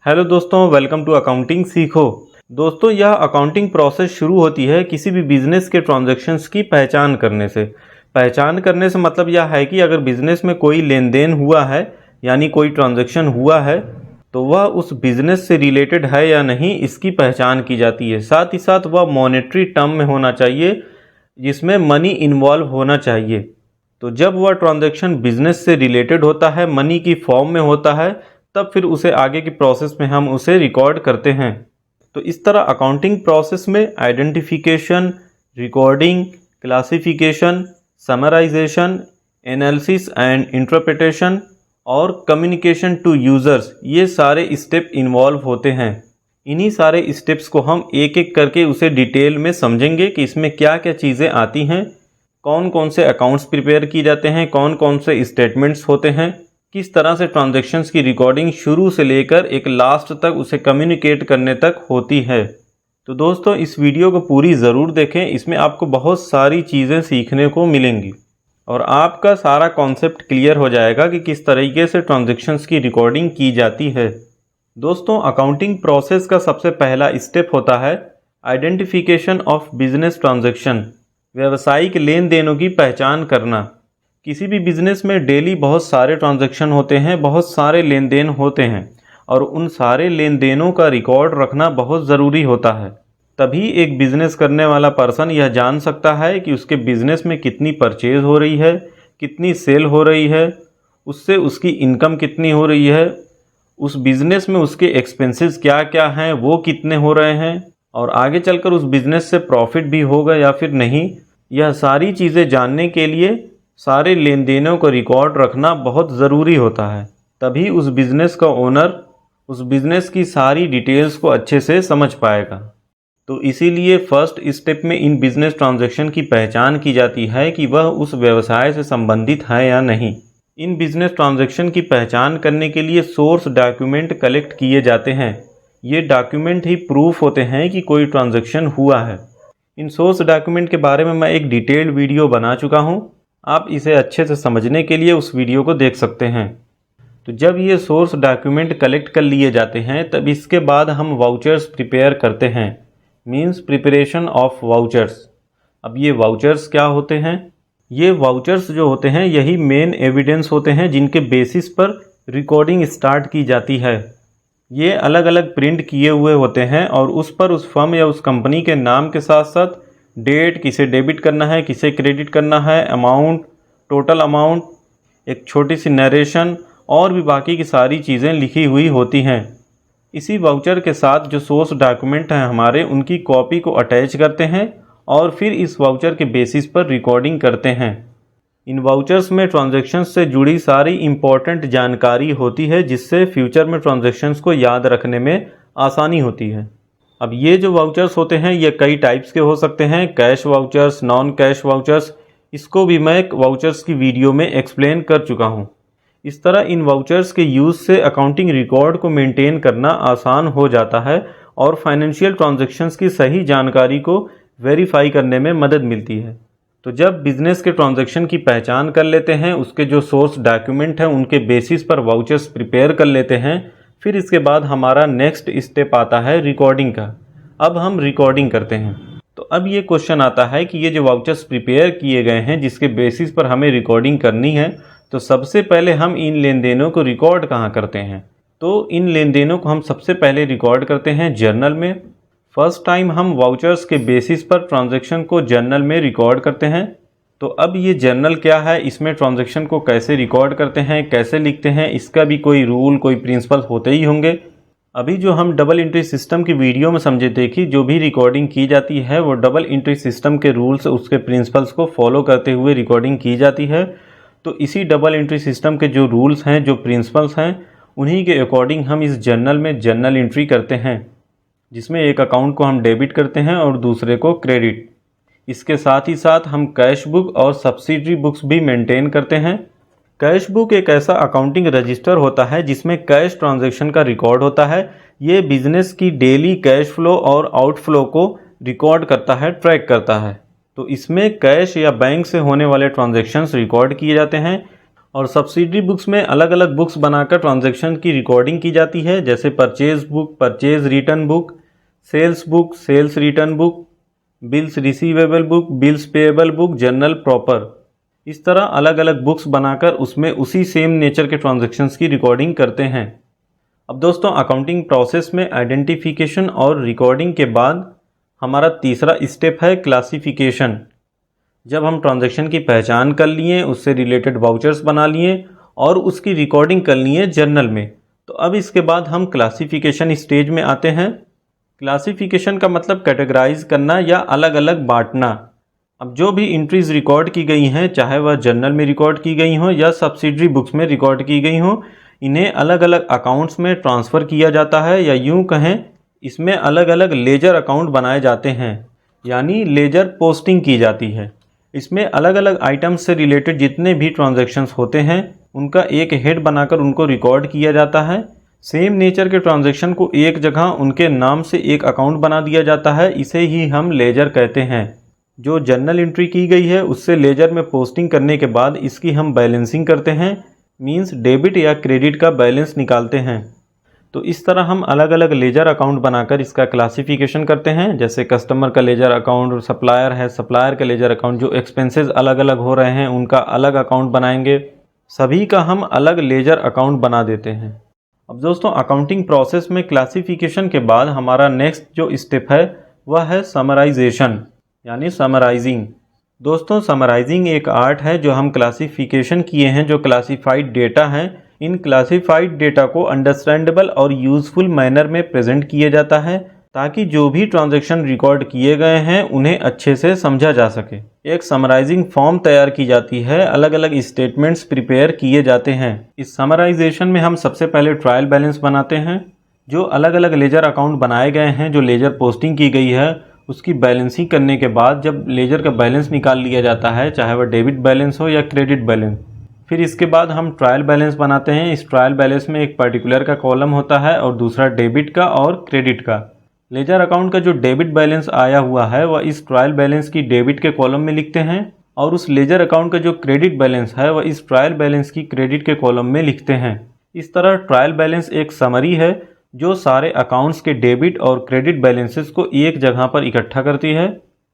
Hello दोस्तों, welcome to accounting सीखो। दोस्तों, यह अकाउंटिंग प्रोसेस शुरू होती है किसी भी बिजनेस के ट्रांजैक्शंस की पहचान करने से। पहचान करने से मतलब यह है कि अगर बिजनेस में कोई लेन देन हुआ है यानी कोई ट्रांजैक्शन हुआ है तो वह उस बिजनेस से रिलेटेड है या नहीं, इसकी पहचान की जाती है। साथ ही साथ वह मॉनेटरी टर्म में होना चाहिए जिसमें मनी इन्वॉल्व होना चाहिए। तो जब वह ट्रांजैक्शन बिजनेस से रिलेटेड होता है, मनी की फॉर्म में होता है, तब फिर उसे आगे की प्रोसेस में हम उसे रिकॉर्ड करते हैं। तो इस तरह अकाउंटिंग प्रोसेस में identification, recording, classification, summarisation, analysis and interpretation और कम्युनिकेशन टू यूज़र्स, ये सारे स्टेप इन्वॉल्व होते हैं। इन्हीं सारे स्टेप्स को हम एक एक करके उसे डिटेल में समझेंगे कि इसमें क्या क्या चीज़ें आती हैं, कौन कौन से अकाउंट्स प्रिपेयर किए जाते हैं, कौन कौन से स्टेटमेंट्स होते हैं, किस तरह से ट्रांजैक्शंस की रिकॉर्डिंग शुरू से लेकर एक लास्ट तक उसे कम्युनिकेट करने तक होती है। तो दोस्तों, इस वीडियो को पूरी ज़रूर देखें, इसमें आपको बहुत सारी चीज़ें सीखने को मिलेंगी और आपका सारा कॉन्सेप्ट क्लियर हो जाएगा कि किस तरीके से ट्रांजैक्शंस की रिकॉर्डिंग की जाती है। दोस्तों, अकाउंटिंग प्रोसेस का सबसे पहला स्टेप होता है आइडेंटिफिकेशन ऑफ बिजनेस ट्रांजैक्शन, व्यावसायिक लेन देनों की पहचान करना। किसी भी बिजनेस में डेली बहुत सारे ट्रांजैक्शन होते हैं, बहुत सारे लेन देन होते हैं और उन सारे लेन देनों का रिकॉर्ड रखना बहुत ज़रूरी होता है। तभी एक बिज़नेस करने वाला पर्सन यह जान सकता है कि उसके बिज़नेस में कितनी परचेज़ हो रही है, कितनी सेल हो रही है, उससे उसकी इनकम कितनी हो रही है, उस बिज़नेस में उसके एक्सपेंसेस क्या क्या हैं, वो कितने हो रहे हैं और आगे चलकर उस बिज़नेस से प्रॉफिट भी होगा या फिर नहीं। यह सारी चीज़ें जानने के लिए सारे लेन देनों को रिकॉर्ड रखना बहुत ज़रूरी होता है। तभी उस बिज़नेस का ओनर उस बिज़नेस की सारी डिटेल्स को अच्छे से समझ पाएगा। तो इसीलिए फर्स्ट स्टेप में इन बिज़नेस ट्रांजैक्शन की पहचान की जाती है कि वह उस व्यवसाय से संबंधित है या नहीं। इन बिज़नेस ट्रांजैक्शन की पहचान करने के लिए सोर्स डॉक्यूमेंट कलेक्ट किए जाते हैं। ये डॉक्यूमेंट ही प्रूफ होते हैं कि कोई ट्रांजैक्शन हुआ है। इन सोर्स डॉक्यूमेंट के बारे में मैं एक डिटेल्ड वीडियो बना चुका हूँ, आप इसे अच्छे से समझने के लिए उस वीडियो को देख सकते हैं। तो जब ये सोर्स डॉक्यूमेंट कलेक्ट कर लिए जाते हैं तब इसके बाद हम वाउचर्स प्रिपेयर करते हैं, मींस प्रिपरेशन ऑफ वाउचर्स। अब ये वाउचर्स क्या होते हैं? ये वाउचर्स जो होते हैं यही मेन एविडेंस होते हैं जिनके बेसिस पर रिकॉर्डिंग स्टार्ट की जाती है। ये अलग अलग प्रिंट किए हुए होते हैं और उस पर उस फर्म या उस कंपनी के नाम के साथ साथ डेट, किसे डेबिट करना है, किसे क्रेडिट करना है, अमाउंट, टोटल अमाउंट, एक छोटी सी नरेशन और भी बाकी की सारी चीज़ें लिखी हुई होती हैं। इसी वाउचर के साथ जो सोर्स डॉक्यूमेंट हैं हमारे, उनकी कॉपी को अटैच करते हैं और फिर इस वाउचर के बेसिस पर रिकॉर्डिंग करते हैं। इन वाउचर्स में ट्रांजैक्शंस से जुड़ी सारी इम्पोर्टेंट जानकारी होती है जिससे फ्यूचर में ट्रांजैक्शंस को याद रखने में आसानी होती है। अब ये जो वाउचर्स होते हैं ये कई टाइप्स के हो सकते हैं, cash vouchers, non cash vouchers. इसको भी मैं एक वाउचर्स की वीडियो में एक्सप्लेन कर चुका हूँ। इस तरह इन वाउचर्स के यूज़ से अकाउंटिंग रिकॉर्ड को मेंटेन करना आसान हो जाता है और फाइनेंशियल ट्रांजैक्शंस की सही जानकारी को वेरीफाई करने में मदद मिलती है। तो जब बिजनेस के ट्रांजैक्शन की पहचान कर लेते हैं, उसके जो सोर्स डॉक्यूमेंट हैं उनके बेसिस पर वाउचर्स प्रिपेयर कर लेते हैं, फिर इसके बाद हमारा नेक्स्ट स्टेप आता है रिकॉर्डिंग का। अब हम रिकॉर्डिंग करते हैं। तो अब ये क्वेश्चन आता है कि ये जो वाउचर्स प्रिपेयर किए गए हैं जिसके बेसिस पर हमें रिकॉर्डिंग करनी है, तो सबसे पहले हम इन लेन देनों को रिकॉर्ड कहाँ करते हैं? तो इन लेन देनों को हम सबसे पहले रिकॉर्ड करते हैं जर्नल में। फर्स्ट टाइम हम वाउचर्स के बेसिस पर ट्रांजैक्शन को जर्नल में रिकॉर्ड करते हैं। तो अब ये जर्नल क्या है, इसमें ट्रांजैक्शन को कैसे रिकॉर्ड करते हैं, कैसे लिखते हैं, इसका भी कोई रूल, कोई प्रिंसिपल होते ही होंगे। अभी जो हम डबल एंट्री सिस्टम की वीडियो में समझे थे कि जो भी रिकॉर्डिंग की जाती है वो डबल एंट्री सिस्टम के रूल्स, उसके प्रिंसिपल्स को फॉलो करते हुए रिकॉर्डिंग की जाती है। तो इसी डबल एंट्री सिस्टम के जो रूल्स हैं, जो प्रिंसिपल्स हैं, उन्हीं के अकॉर्डिंग हम इस जर्नल में जर्नल एंट्री करते हैं, जिसमें एक अकाउंट को हम डेबिट करते हैं और दूसरे को क्रेडिट। इसके साथ ही साथ हम कैश बुक और सब्सिडरी बुक्स भी मेंटेन करते हैं। कैश बुक एक ऐसा अकाउंटिंग रजिस्टर होता है जिसमें कैश ट्रांजैक्शन का रिकॉर्ड होता है। ये बिजनेस की डेली कैश फ्लो और आउटफ्लो को रिकॉर्ड करता है, ट्रैक करता है। तो इसमें कैश या बैंक से होने वाले ट्रांजैक्शंस रिकॉर्ड किए जाते हैं। और सब्सिडरी बुक्स में अलग अलग बुक्स बनाकर ट्रांजैक्शन की रिकॉर्डिंग की जाती है, जैसे purchase book, purchase return book, sales book, sales return book, bills receivable book, bills payable book, journal proper. इस तरह अलग अलग बुक्स बनाकर उसमें उसी सेम नेचर के ट्रांजैक्शंस की रिकॉर्डिंग करते हैं। अब दोस्तों, अकाउंटिंग प्रोसेस में आइडेंटिफिकेशन और रिकॉर्डिंग के बाद हमारा तीसरा स्टेप है क्लासिफिकेशन। जब हम ट्रांजैक्शन की पहचान कर लिए, उससे रिलेटेड वाउचर्स बना लिए और उसकी रिकॉर्डिंग कर लिए जर्नल में, तो अब इसके बाद हम क्लासिफिकेशन स्टेज में आते हैं। क्लासिफिकेशन का मतलब कैटेगराइज करना या अलग अलग बांटना। अब जो भी एंट्रीज रिकॉर्ड की गई हैं, चाहे वह जर्नल में रिकॉर्ड की गई हों या सब्सिडरी बुक्स में रिकॉर्ड की गई हों, इन्हें अलग अलग अकाउंट्स में ट्रांसफ़र किया जाता है, या यूँ कहें इसमें अलग अलग लेजर अकाउंट बनाए जाते हैं, यानी लेजर पोस्टिंग की जाती है। इसमें अलग अलग आइटम्स से रिलेटेड जितने भी ट्रांजैक्शंस होते हैं उनका एक हेड बनाकर उनको रिकॉर्ड किया जाता है। सेम नेचर के ट्रांजैक्शन को एक जगह उनके नाम से एक अकाउंट बना दिया जाता है, इसे ही हम लेजर कहते हैं। जो जर्नल एंट्री की गई है उससे लेजर में पोस्टिंग करने के बाद इसकी हम बैलेंसिंग करते हैं, मींस डेबिट या क्रेडिट का बैलेंस निकालते हैं। तो इस तरह हम अलग अलग लेजर अकाउंट बनाकर इसका क्लासिफिकेशन करते हैं, जैसे कस्टमर का लेजर अकाउंट और सप्लायर है, सप्लायर का लेजर अकाउंट, जो एक्सपेंसेस अलग अलग हो रहे हैं उनका अलग अकाउंट बनाएंगे, सभी का हम अलग लेजर अकाउंट बना देते हैं। अब दोस्तों, अकाउंटिंग प्रोसेस में क्लासिफिकेशन के बाद हमारा नेक्स्ट जो स्टेप है वह है समराइजेशन, यानी समराइजिंग। दोस्तों, समराइजिंग एक आर्ट है जो हम क्लासिफिकेशन किए हैं, जो क्लासिफाइड डेटा हैं, इन क्लासिफाइड डेटा को अंडरस्टैंडेबल और यूज़फुल मैनर में प्रेजेंट किया जाता है, ताकि जो भी ट्रांजैक्शन रिकॉर्ड किए गए हैं उन्हें अच्छे से समझा जा सके। एक समराइजिंग फॉर्म तैयार की जाती है, अलग अलग स्टेटमेंट्स प्रिपेयर किए जाते हैं। इस समराइजेशन में हम सबसे पहले ट्रायल बैलेंस बनाते हैं। जो अलग अलग लेजर अकाउंट बनाए गए हैं, जो लेजर पोस्टिंग की गई है, उसकी बैलेंसिंग करने के बाद जब लेजर का बैलेंस निकाल लिया जाता है, चाहे वह डेबिट बैलेंस हो या क्रेडिट बैलेंस, फिर इसके बाद हम ट्रायल बैलेंस बनाते हैं। इस ट्रायल बैलेंस में एक पर्टिकुलर का कॉलम होता है और दूसरा डेबिट का और क्रेडिट का। लेजर अकाउंट का जो डेबिट बैलेंस आया हुआ है वह इस ट्रायल बैलेंस की डेबिट के कॉलम में लिखते हैं, और उस लेजर अकाउंट का जो क्रेडिट बैलेंस है वह इस ट्रायल बैलेंस की क्रेडिट के कॉलम में लिखते हैं। इस तरह ट्रायल बैलेंस एक समरी है जो सारे अकाउंट्स के डेबिट और क्रेडिट बैलेंसेस को एक जगह पर इकट्ठा करती है।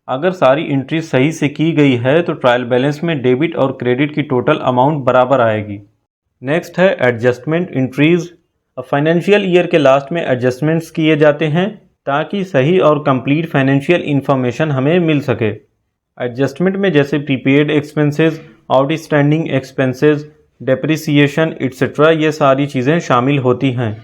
अगर सारी एंट्री सही से की गई है तो ट्रायल बैलेंस में डेबिट और क्रेडिट की टोटल अमाउंट बराबर आएगी। नेक्स्ट है एडजस्टमेंट एंट्रीज। अब फाइनेंशियल ईयर के लास्ट में एडजस्टमेंट्स किए जाते हैं ताकि सही और कंप्लीट फाइनेंशियल इन्फॉर्मेशन हमें मिल सके। एडजस्टमेंट में जैसे prepaid expenses, outstanding expenses, depreciation etcetera, ये सारी चीज़ें शामिल होती हैं।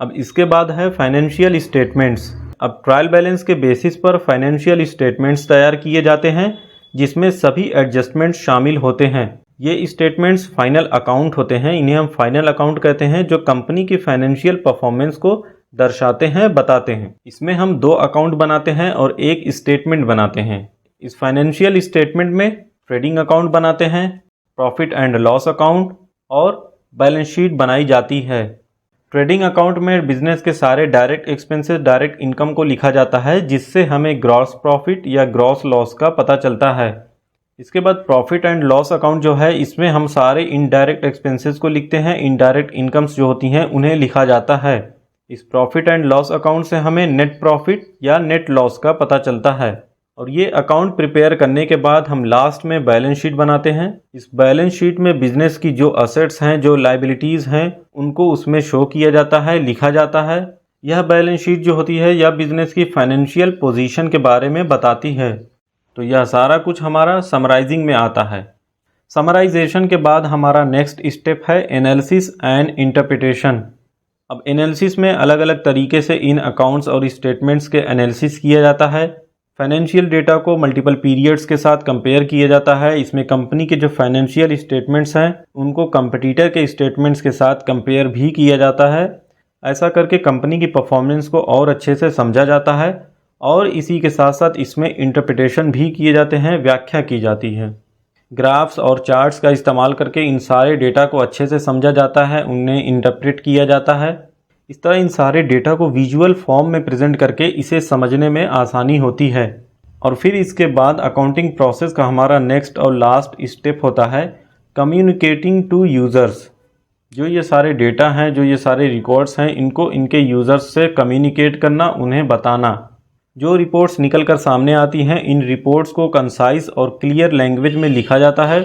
अब इसके बाद है फाइनेंशियल स्टेटमेंट्स। अब ट्रायल बैलेंस के बेसिस पर फाइनेंशियल स्टेटमेंट्स तैयार किए जाते हैं, जिसमें सभी एडजस्टमेंट्स शामिल होते हैं। ये स्टेटमेंट्स फाइनल अकाउंट होते हैं, इन्हें हम फाइनल अकाउंट कहते हैं, जो कंपनी की फाइनेंशियल परफॉर्मेंस को दर्शाते हैं, बताते हैं। इसमें हम 2 अकाउंट बनाते हैं और एक स्टेटमेंट बनाते हैं। इस फाइनेंशियल स्टेटमेंट में ट्रेडिंग अकाउंट बनाते हैं, प्रॉफिट एंड लॉस अकाउंट और बैलेंस शीट बनाई जाती है। ट्रेडिंग अकाउंट में बिजनेस के सारे डायरेक्ट एक्सपेंसेस, डायरेक्ट इनकम को लिखा जाता है, जिससे हमें ग्रॉस प्रॉफिट या ग्रॉस लॉस का पता चलता है। इसके बाद प्रॉफिट एंड लॉस अकाउंट जो है, इसमें हम सारे इनडायरेक्ट एक्सपेंसेस को लिखते हैं, इनडायरेक्ट इनकम्स जो होती हैं उन्हें लिखा जाता है। इस प्रॉफिट एंड लॉस अकाउंट से हमें नेट प्रॉफिट या नेट लॉस का पता चलता है। और ये अकाउंट प्रिपेयर करने के बाद हम लास्ट में बैलेंस शीट बनाते हैं। इस बैलेंस शीट में बिजनेस की जो असेट्स हैं, जो लायबिलिटीज़ हैं, उनको उसमें शो किया जाता है, लिखा जाता है। यह बैलेंस शीट जो होती है यह बिजनेस की फाइनेंशियल पोजीशन के बारे में बताती है। तो यह सारा कुछ हमारा समराइजिंग में आता है। समराइजेशन के बाद हमारा नेक्स्ट स्टेप है एनालिसिस एंड इंटरप्रिटेशन। अब एनालिसिस में अलग अलग तरीके से इन अकाउंट्स और स्टेटमेंट्स के एनालिसिस किया जाता है। फाइनेंशियल डेटा को मल्टीपल पीरियड्स के साथ कंपेयर किया जाता है। इसमें कंपनी के जो फाइनेंशियल स्टेटमेंट्स हैं उनको कंपटीटर के स्टेटमेंट्स के साथ कंपेयर भी किया जाता है। ऐसा करके कंपनी की परफॉर्मेंस को और अच्छे से समझा जाता है, और इसी के साथ साथ इसमें इंटरप्रिटेशन भी किए जाते हैं, व्याख्या की जाती है। ग्राफ्स और चार्ट्स का इस्तेमाल करके इन सारे डेटा को अच्छे से समझा जाता है, उन्हें इंटरप्रेट किया जाता है। इस तरह इन सारे डेटा को विजुअल फॉर्म में प्रेजेंट करके इसे समझने में आसानी होती है। और फिर इसके बाद अकाउंटिंग प्रोसेस का हमारा नेक्स्ट और लास्ट स्टेप होता है कम्युनिकेटिंग टू यूज़र्स, जो ये सारे डेटा हैं, जो ये सारे रिकॉर्ड्स हैं, इनको इनके यूज़र्स से कम्युनिकेट करना, उन्हें बताना। जो रिपोर्ट्स निकल कर सामने आती हैं, इन रिपोर्ट्स को कंसाइज और क्लियर लैंग्वेज में लिखा जाता है।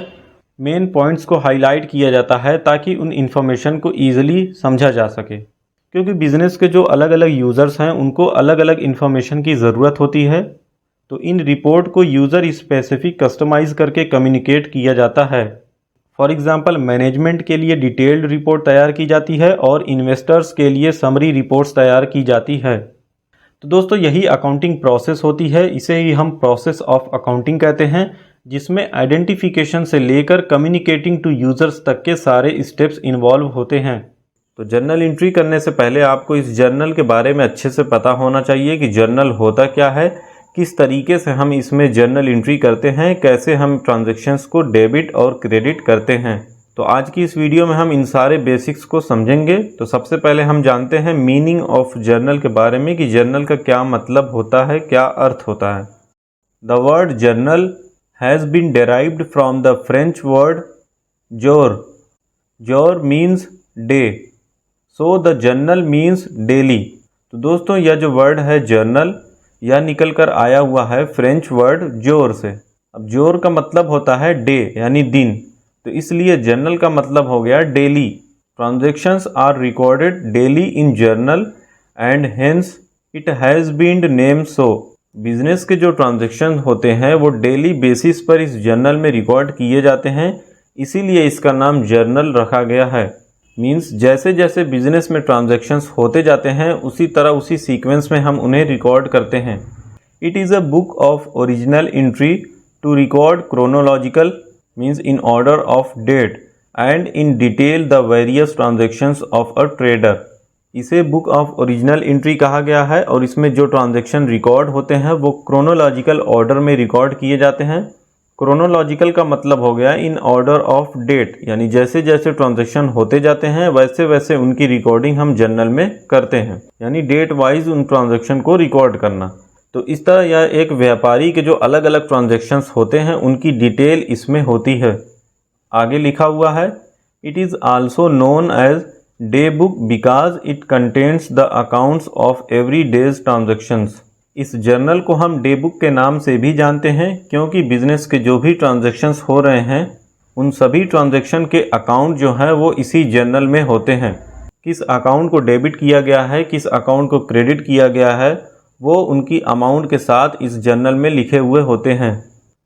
मेन पॉइंट्स को हाईलाइट किया जाता है ताकि उन इन्फॉर्मेशन को ईजिली समझा जा सके, क्योंकि बिज़नेस के जो अलग अलग यूज़र्स हैं उनको अलग अलग इन्फॉर्मेशन की ज़रूरत होती है। तो इन रिपोर्ट को यूज़र स्पेसिफिक कस्टमाइज़ करके कम्युनिकेट किया जाता है। फॉर एग्ज़ाम्पल, मैनेजमेंट के लिए डिटेल्ड रिपोर्ट तैयार की जाती है और इन्वेस्टर्स के लिए समरी रिपोर्ट्स तैयार की जाती है। तो दोस्तों, यही अकाउंटिंग प्रोसेस होती है, इसे ही हम प्रोसेस ऑफ अकाउंटिंग कहते हैं, जिसमें आइडेंटिफिकेशन से लेकर कम्युनिकेटिंग टू यूज़र्स तक के सारे स्टेप्स इन्वॉल्व होते हैं। तो जर्नल एंट्री करने से पहले आपको इस जर्नल के बारे में अच्छे से पता होना चाहिए कि जर्नल होता क्या है, किस तरीके से हम इसमें जर्नल एंट्री करते हैं, कैसे हम ट्रांजैक्शंस को डेबिट और क्रेडिट करते हैं। तो आज की इस वीडियो में हम इन सारे बेसिक्स को समझेंगे। तो सबसे पहले हम जानते हैं मीनिंग ऑफ जर्नल के बारे में कि जर्नल का क्या मतलब होता है, क्या अर्थ होता है। The word journal has been derived from the French word jour. Jour means day, so the journal means daily. तो दोस्तों, यह जो वर्ड है जर्नल, यह निकल कर आया हुआ है फ्रेंच वर्ड जोर से। अब जोर का मतलब होता है डे यानी दिन, तो इसलिए जर्नल का मतलब हो गया daily. Transactions are recorded daily in journal and hence it has been named so. Business के जो ट्रांजैक्शन होते हैं वो डेली बेसिस पर इस जर्नल में रिकॉर्ड किए जाते हैं, इसीलिए इसका नाम जर्नल रखा गया है। मीन्स जैसे जैसे बिजनेस में ट्रांजैक्शंस होते जाते हैं उसी तरह उसी सीक्वेंस में हम उन्हें रिकॉर्ड करते हैं। It is a book of original entry to record chronological means in order of date and in detail the various transactions of a trader. इसे बुक ऑफ ओरिजिनल एंट्री कहा गया है और इसमें जो ट्रांजैक्शन रिकॉर्ड होते हैं वो क्रोनोलॉजिकल ऑर्डर में रिकॉर्ड किए जाते हैं। क्रोनोलॉजिकल का मतलब हो गया इन ऑर्डर ऑफ डेट, यानी जैसे जैसे ट्रांजैक्शन होते जाते हैं वैसे वैसे उनकी रिकॉर्डिंग हम जर्नल में करते हैं, यानी डेट वाइज उन ट्रांजैक्शन को रिकॉर्ड करना। तो इस तरह यह एक व्यापारी के जो अलग अलग ट्रांजैक्शंस होते हैं उनकी डिटेल इसमें होती है। आगे लिखा हुआ है, it is also known as day book because it contains the accounts of every days transactions. इस जर्नल को हम डे बुक के नाम से भी जानते हैं क्योंकि बिजनेस के जो भी ट्रांजैक्शंस हो रहे हैं उन सभी ट्रांजैक्शन के अकाउंट जो हैं वो इसी जर्नल में होते हैं। किस अकाउंट को डेबिट किया गया है, किस अकाउंट को क्रेडिट किया गया है, वो उनकी अमाउंट के साथ इस जर्नल में लिखे हुए होते हैं।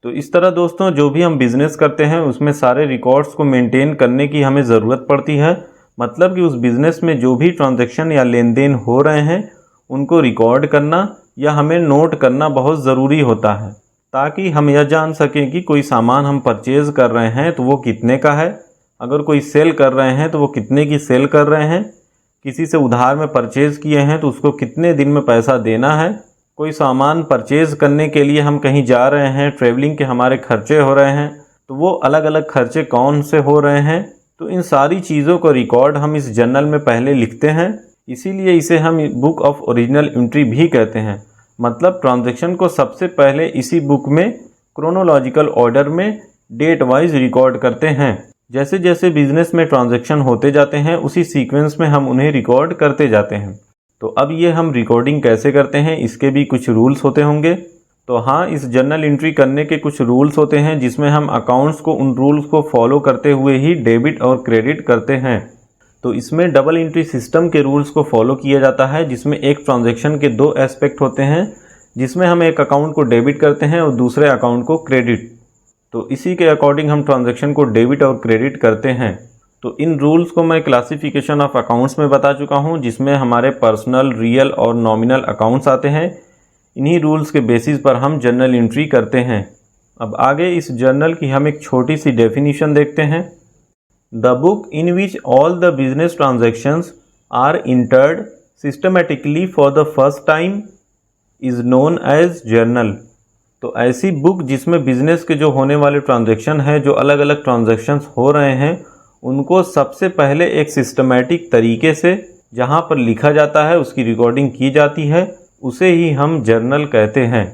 तो इस तरह दोस्तों, जो भी हम बिज़नेस करते हैं उसमें सारे रिकॉर्ड्स को मेंटेन करने की हमें ज़रूरत पड़ती है। मतलब कि उस बिज़नेस में जो भी ट्रांजैक्शन या लेन देन हो रहे हैं उनको रिकॉर्ड करना या हमें नोट करना बहुत ज़रूरी होता है, ताकि हम यह जान सकें कि कोई सामान हम परचेज़ कर रहे हैं तो वो कितने का है, अगर कोई सेल कर रहे हैं तो वो कितने की सेल कर रहे हैं, किसी से उधार में परचेज़ किए हैं तो उसको कितने दिन में पैसा देना है, कोई सामान परचेज़ करने के लिए हम कहीं जा रहे हैं, ट्रैवलिंग के हमारे खर्चे हो रहे हैं, तो वो अलग अलग खर्चे कौन से हो रहे हैं। तो इन सारी चीज़ों को रिकॉर्ड हम इस जर्नल में पहले लिखते हैं, इसीलिए इसे हम बुक ऑफ ओरिजिनल एंट्री भी कहते हैं। मतलब ट्रांजैक्शन को सबसे पहले इसी बुक में क्रोनोलॉजिकल ऑर्डर में डेट वाइज रिकॉर्ड करते हैं। जैसे जैसे बिजनेस में ट्रांजैक्शन होते जाते हैं उसी सीक्वेंस में हम उन्हें रिकॉर्ड करते जाते हैं। तो अब ये हम रिकॉर्डिंग कैसे करते हैं, इसके भी कुछ रूल्स होते होंगे। तो हाँ, इस जर्नल एंट्री करने के कुछ रूल्स होते हैं जिसमें हम अकाउंट्स को उन रूल्स को फॉलो करते हुए ही डेबिट और क्रेडिट करते हैं। तो इसमें डबल एंट्री सिस्टम के रूल्स को फॉलो किया जाता है, जिसमें एक ट्रांजैक्शन के दो एस्पेक्ट होते हैं, जिसमें हम एक अकाउंट को डेबिट करते हैं और दूसरे अकाउंट को क्रेडिट। तो इसी के अकॉर्डिंग हम ट्रांजैक्शन को डेबिट और क्रेडिट करते हैं। तो इन रूल्स को मैं क्लासिफिकेशन ऑफ अकाउंट्स में बता चुका हूं, जिसमें हमारे पर्सनल, रियल और नॉमिनल अकाउंट्स आते हैं। इन्हीं रूल्स के बेसिस पर हम जर्नल एंट्री करते हैं। अब आगे इस जर्नल की हम एक छोटी सी डेफिनेशन देखते हैं। The book in which all the business transactions are entered systematically for the first time is known as journal। तो ऐसी बुक जिसमें बिजनेस के जो होने वाले ट्रांजैक्शन हैं, जो अलग अलग ट्रांजैक्शंस हो रहे हैं, उनको सबसे पहले एक सिस्टमैटिक तरीके से जहां पर लिखा जाता है, उसकी रिकॉर्डिंग की जाती है, उसे ही हम जर्नल कहते हैं।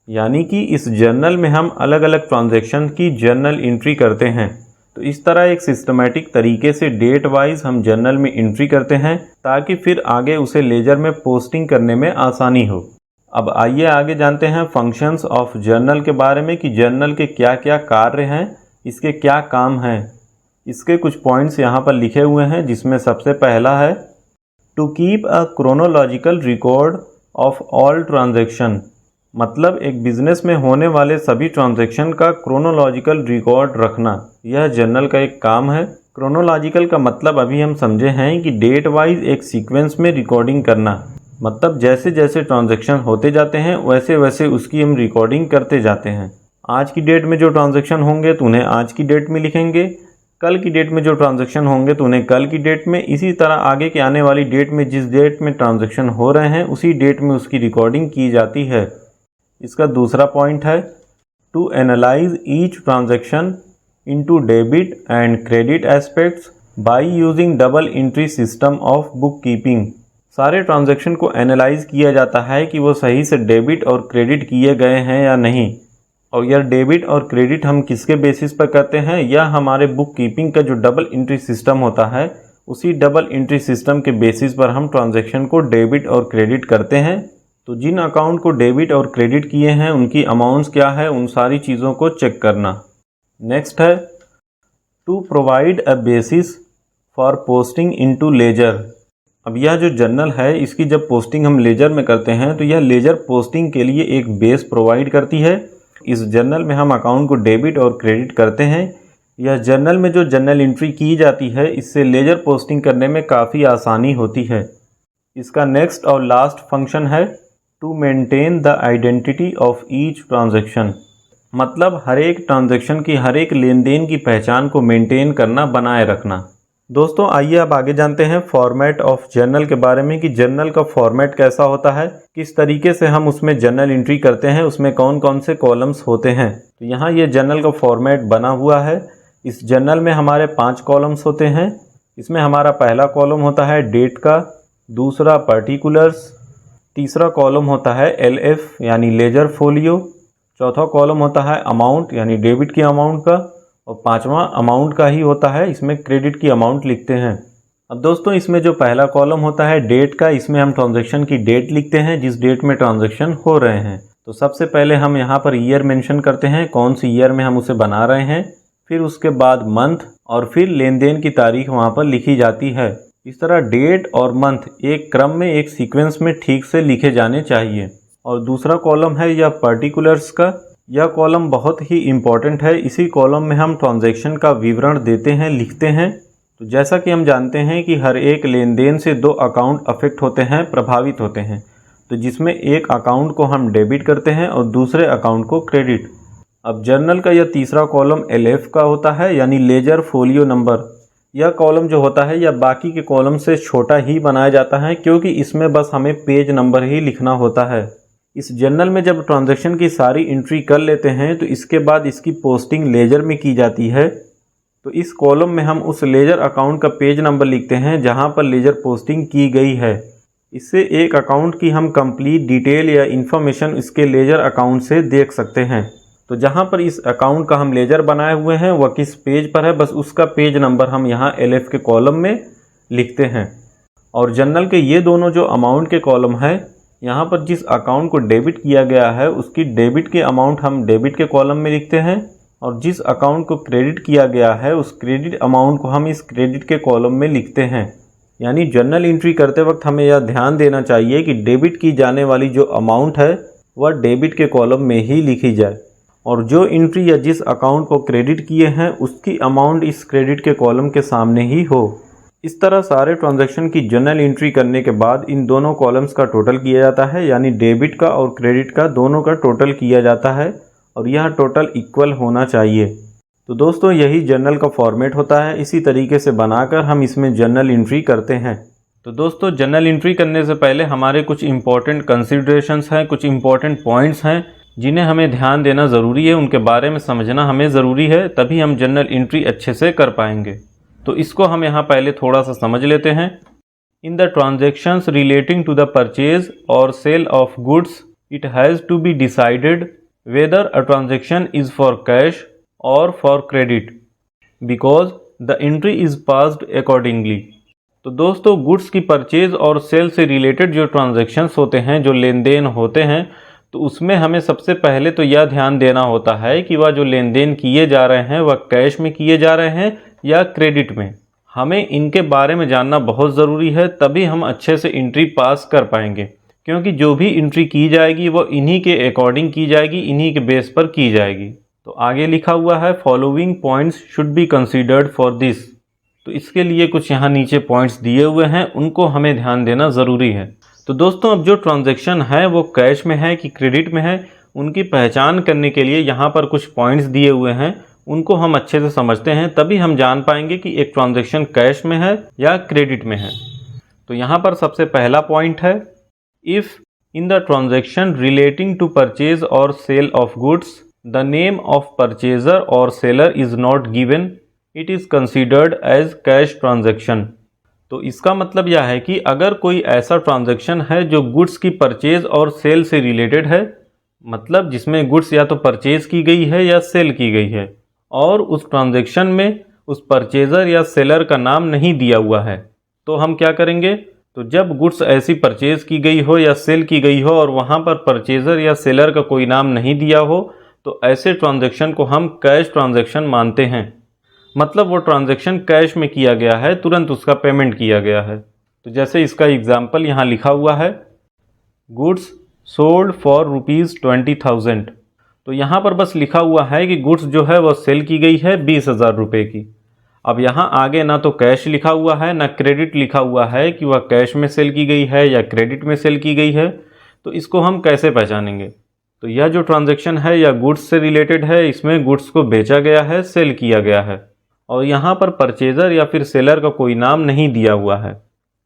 यानी कि इस जर्नल में हम अलग अलग ट्रांजैक्शन की जर्नल एंट्री करते हैं। तो इस तरह एक सिस्टमेटिक तरीके से डेट वाइज हम जर्नल में एंट्री करते हैं ताकि फिर आगे उसे लेजर में पोस्टिंग करने में आसानी हो। अब आइए आगे जानते हैं फंक्शंस ऑफ जर्नल के बारे में कि जर्नल के क्या क्या कार्य हैं, इसके क्या काम हैं। इसके कुछ पॉइंट्स यहाँ पर लिखे हुए हैं, जिसमें सबसे पहला है to keep a chronological record of all transaction. मतलब एक बिजनेस में होने वाले सभी ट्रांजैक्शन का क्रोनोलॉजिकल रिकॉर्ड रखना, यह जर्नल का एक काम है। क्रोनोलॉजिकल का मतलब अभी हम समझे हैं कि डेट वाइज एक सीक्वेंस में रिकॉर्डिंग करना, मतलब जैसे जैसे ट्रांजैक्शन होते जाते हैं वैसे वैसे उसकी हम रिकॉर्डिंग करते जाते हैं। आज की डेट में जो ट्रांजैक्शन होंगे तो उन्हें आज की डेट में लिखेंगे, कल की डेट में जो ट्रांजैक्शन होंगे तो उन्हें कल की डेट में, इसी तरह आगे के आने वाली डेट में जिस डेट में ट्रांजैक्शन हो रहे हैं उसी डेट में उसकी रिकॉर्डिंग की जाती है। इसका दूसरा पॉइंट है to analyse each transaction into debit and credit aspects by using double entry system of book keeping. सारे ट्रांजैक्शन को एनालाइज किया जाता है कि वो सही से डेबिट और क्रेडिट किए गए हैं या नहीं, और यह डेबिट और क्रेडिट हम किसके बेसिस पर करते हैं, यह हमारे बुक कीपिंग का जो डबल एंट्री सिस्टम होता है उसी डबल एंट्री सिस्टम के बेसिस पर हम ट्रांजैक्शन को डेबिट और क्रेडिट करते हैं। तो जिन अकाउंट को डेबिट और क्रेडिट किए हैं उनकी अमाउंट्स क्या है, उन सारी चीज़ों को चेक करना। नेक्स्ट है to provide a basis for posting into ledger. अब यह जो जर्नल है इसकी जब पोस्टिंग हम लेजर में करते हैं तो यह लेजर पोस्टिंग के लिए एक बेस प्रोवाइड करती है। इस जर्नल में हम अकाउंट को डेबिट और क्रेडिट करते हैं। यह जर्नल में जो जर्नल एंट्री की जाती है इससे लेजर पोस्टिंग करने में काफ़ी आसानी होती है। इसका नेक्स्ट और लास्ट फंक्शन है to maintain the identity of each transaction. मतलब हर एक ट्रांजैक्शन की, हर एक लेन देन की पहचान को मेंटेन करना, बनाए रखना। दोस्तों आइए अब आगे जानते हैं फॉर्मेट ऑफ जर्नल के बारे में कि जर्नल का फॉर्मेट कैसा होता है, किस तरीके से हम उसमें जर्नल एंट्री करते हैं, उसमें कौन कौन से कॉलम्स होते हैं। तो यहाँ ये जर्नल का फॉर्मेट बना हुआ है। इस जर्नल में हमारे 5 कॉलम्स होते हैं। इसमें हमारा पहला कॉलम होता है डेट का, दूसरा पर्टिकुलर्स, तीसरा कॉलम होता है LF यानी लेजर फोलियो, चौथा कॉलम होता है अमाउंट यानी डेबिट की अमाउंट का, और पांचवा अमाउंट का ही होता है, इसमें क्रेडिट की अमाउंट लिखते हैं। अब दोस्तों इसमें जो पहला कॉलम होता है डेट का, इसमें हम ट्रांजैक्शन की डेट लिखते हैं जिस डेट में ट्रांजैक्शन हो रहे हैं। तो सबसे पहले हम यहाँ पर ईयर मेंशन करते हैं, कौन सी ईयर में हम उसे बना रहे हैं, फिर उसके बाद मंथ, और फिर लेन देन की तारीख वहाँ पर लिखी जाती है। इस तरह डेट और मंथ एक क्रम में, एक सीक्वेंस में ठीक से लिखे जाने चाहिए। और दूसरा कॉलम है यह पर्टिकुलर्स का। यह कॉलम बहुत ही इम्पॉर्टेंट है। इसी कॉलम में हम ट्रांजैक्शन का विवरण देते हैं, लिखते हैं। तो जैसा कि हम जानते हैं कि हर एक लेन देन से 2 अकाउंट अफेक्ट होते हैं, प्रभावित होते हैं। तो जिसमें एक अकाउंट को हम डेबिट करते हैं और दूसरे अकाउंट को क्रेडिट। अब जर्नल का यह तीसरा कॉलम LF का होता है यानी लेजर फोलियो नंबर। यह कॉलम जो होता है यह बाकी के कॉलम से छोटा ही बनाया जाता है, क्योंकि इसमें बस हमें पेज नंबर ही लिखना होता है। इस जर्नल में जब ट्रांजैक्शन की सारी एंट्री कर लेते हैं तो इसके बाद इसकी पोस्टिंग लेजर में की जाती है। तो इस कॉलम में हम उस लेजर अकाउंट का पेज नंबर लिखते हैं जहां पर लेजर पोस्टिंग की गई है। इससे एक अकाउंट की हम कंप्लीट डिटेल या इन्फॉर्मेशन इसके लेजर अकाउंट से देख सकते हैं। तो जहां पर इस अकाउंट का हम लेजर बनाए हुए हैं वह किस पेज पर है, बस उसका पेज नंबर हम यहाँ LF के कॉलम में लिखते हैं। और जर्नल के ये दोनों जो अमाउंट के कॉलम है, यहाँ पर जिस अकाउंट को डेबिट किया गया है उसकी डेबिट के अमाउंट हम डेबिट के कॉलम में लिखते हैं, और जिस अकाउंट को क्रेडिट किया गया है उस क्रेडिट अमाउंट को हम इस क्रेडिट के कॉलम में लिखते हैं। यानी जर्नल एंट्री करते वक्त हमें यह ध्यान देना चाहिए कि डेबिट की जाने वाली जो अमाउंट है वह डेबिट के कॉलम में ही लिखी जाए, और जो एंट्री या जिस अकाउंट को क्रेडिट किए हैं उसकी अमाउंट इस क्रेडिट के कॉलम के सामने ही हो। इस तरह सारे ट्रांजैक्शन की जर्नल एंट्री करने के बाद इन दोनों कॉलम्स का टोटल किया जाता है, यानी डेबिट का और क्रेडिट का दोनों का टोटल किया जाता है, और यह टोटल इक्वल होना चाहिए। तो दोस्तों यही जर्नल का फॉर्मेट होता है। इसी तरीके से बनाकर हम इसमें जर्नल एंट्री करते हैं। तो दोस्तों जर्नल एंट्री करने से पहले हमारे कुछ इंपॉर्टेंट कंसिडरेशंस हैं, कुछ इंपॉर्टेंट पॉइंट्स हैं जिन्हें हमें ध्यान देना ज़रूरी है, उनके बारे में समझना हमें ज़रूरी है, तभी हम जर्नल एंट्री अच्छे से कर पाएंगे। तो इसको हम यहाँ पहले थोड़ा सा समझ लेते हैं। In the transactions relating to the purchase और sale of goods it has to be decided weather a transaction is for cash और for credit. Because the entry is passed accordingly. तो दोस्तों गुड्स की परचेज और cell से related जो transactions होते हैं, जो लेन देन होते हैं, तो उसमें हमें सबसे पहले तो यह ध्यान देना होता है कि वह जो लेन देन किए जा रहे हैं वह कैश में किए जा रहे हैं या क्रेडिट में। हमें इनके बारे में जानना बहुत ज़रूरी है, तभी हम अच्छे से एंट्री पास कर पाएंगे, क्योंकि जो भी एंट्री की जाएगी वो इन्हीं के अकॉर्डिंग की जाएगी, इन्हीं के बेस पर की जाएगी। तो आगे लिखा हुआ है following points should be considered for this. तो इसके लिए कुछ यहाँ नीचे पॉइंट्स दिए हुए हैं, उनको हमें ध्यान देना ज़रूरी है। तो दोस्तों अब जो ट्रांजैक्शन है वो कैश में है कि क्रेडिट में है, उनकी पहचान करने के लिए यहाँ पर कुछ पॉइंट्स दिए हुए हैं, उनको हम अच्छे से समझते हैं, तभी हम जान पाएंगे कि एक ट्रांजैक्शन कैश में है या क्रेडिट में है। तो यहाँ पर सबसे पहला पॉइंट है, if in the transaction relating to purchase और sale of goods the name of purchaser और seller is not given, it is considered as cash transaction. तो इसका मतलब यह है कि अगर कोई ऐसा ट्रांजैक्शन है जो गुड्स की परचेज और सेल से रिलेटेड है, मतलब जिसमें गुड्स या तो परचेज की गई है या सेल की गई है, और उस ट्रांजैक्शन में उस परचेज़र या सेलर का नाम नहीं दिया हुआ है, तो हम क्या करेंगे? तो जब गुड्स ऐसी परचेज की गई हो या सेल की गई हो और वहाँ पर परचेज़र या सेलर का कोई नाम नहीं दिया हो, तो ऐसे ट्रांजैक्शन को हम कैश ट्रांजैक्शन मानते हैं। मतलब वो ट्रांजैक्शन कैश में किया गया है, तुरंत उसका पेमेंट किया गया है। तो जैसे इसका एग्जाम्पल यहाँ लिखा हुआ है, गुड्स सोल्ड फॉर ₹20,000। तो यहाँ पर बस लिखा हुआ है कि गुड्स जो है वह सेल की गई है 20,000 रुपये की। अब यहाँ आगे ना तो कैश लिखा हुआ है ना क्रेडिट लिखा हुआ है कि वह कैश में सेल की गई है या क्रेडिट में सेल की गई है। तो इसको हम कैसे पहचानेंगे? तो यह जो ट्रांजैक्शन है या गुड्स से रिलेटेड है, इसमें गुड्स को बेचा गया है, सेल किया गया है, और यहाँ पर परचेज़र या फिर सेलर का कोई नाम नहीं दिया हुआ है।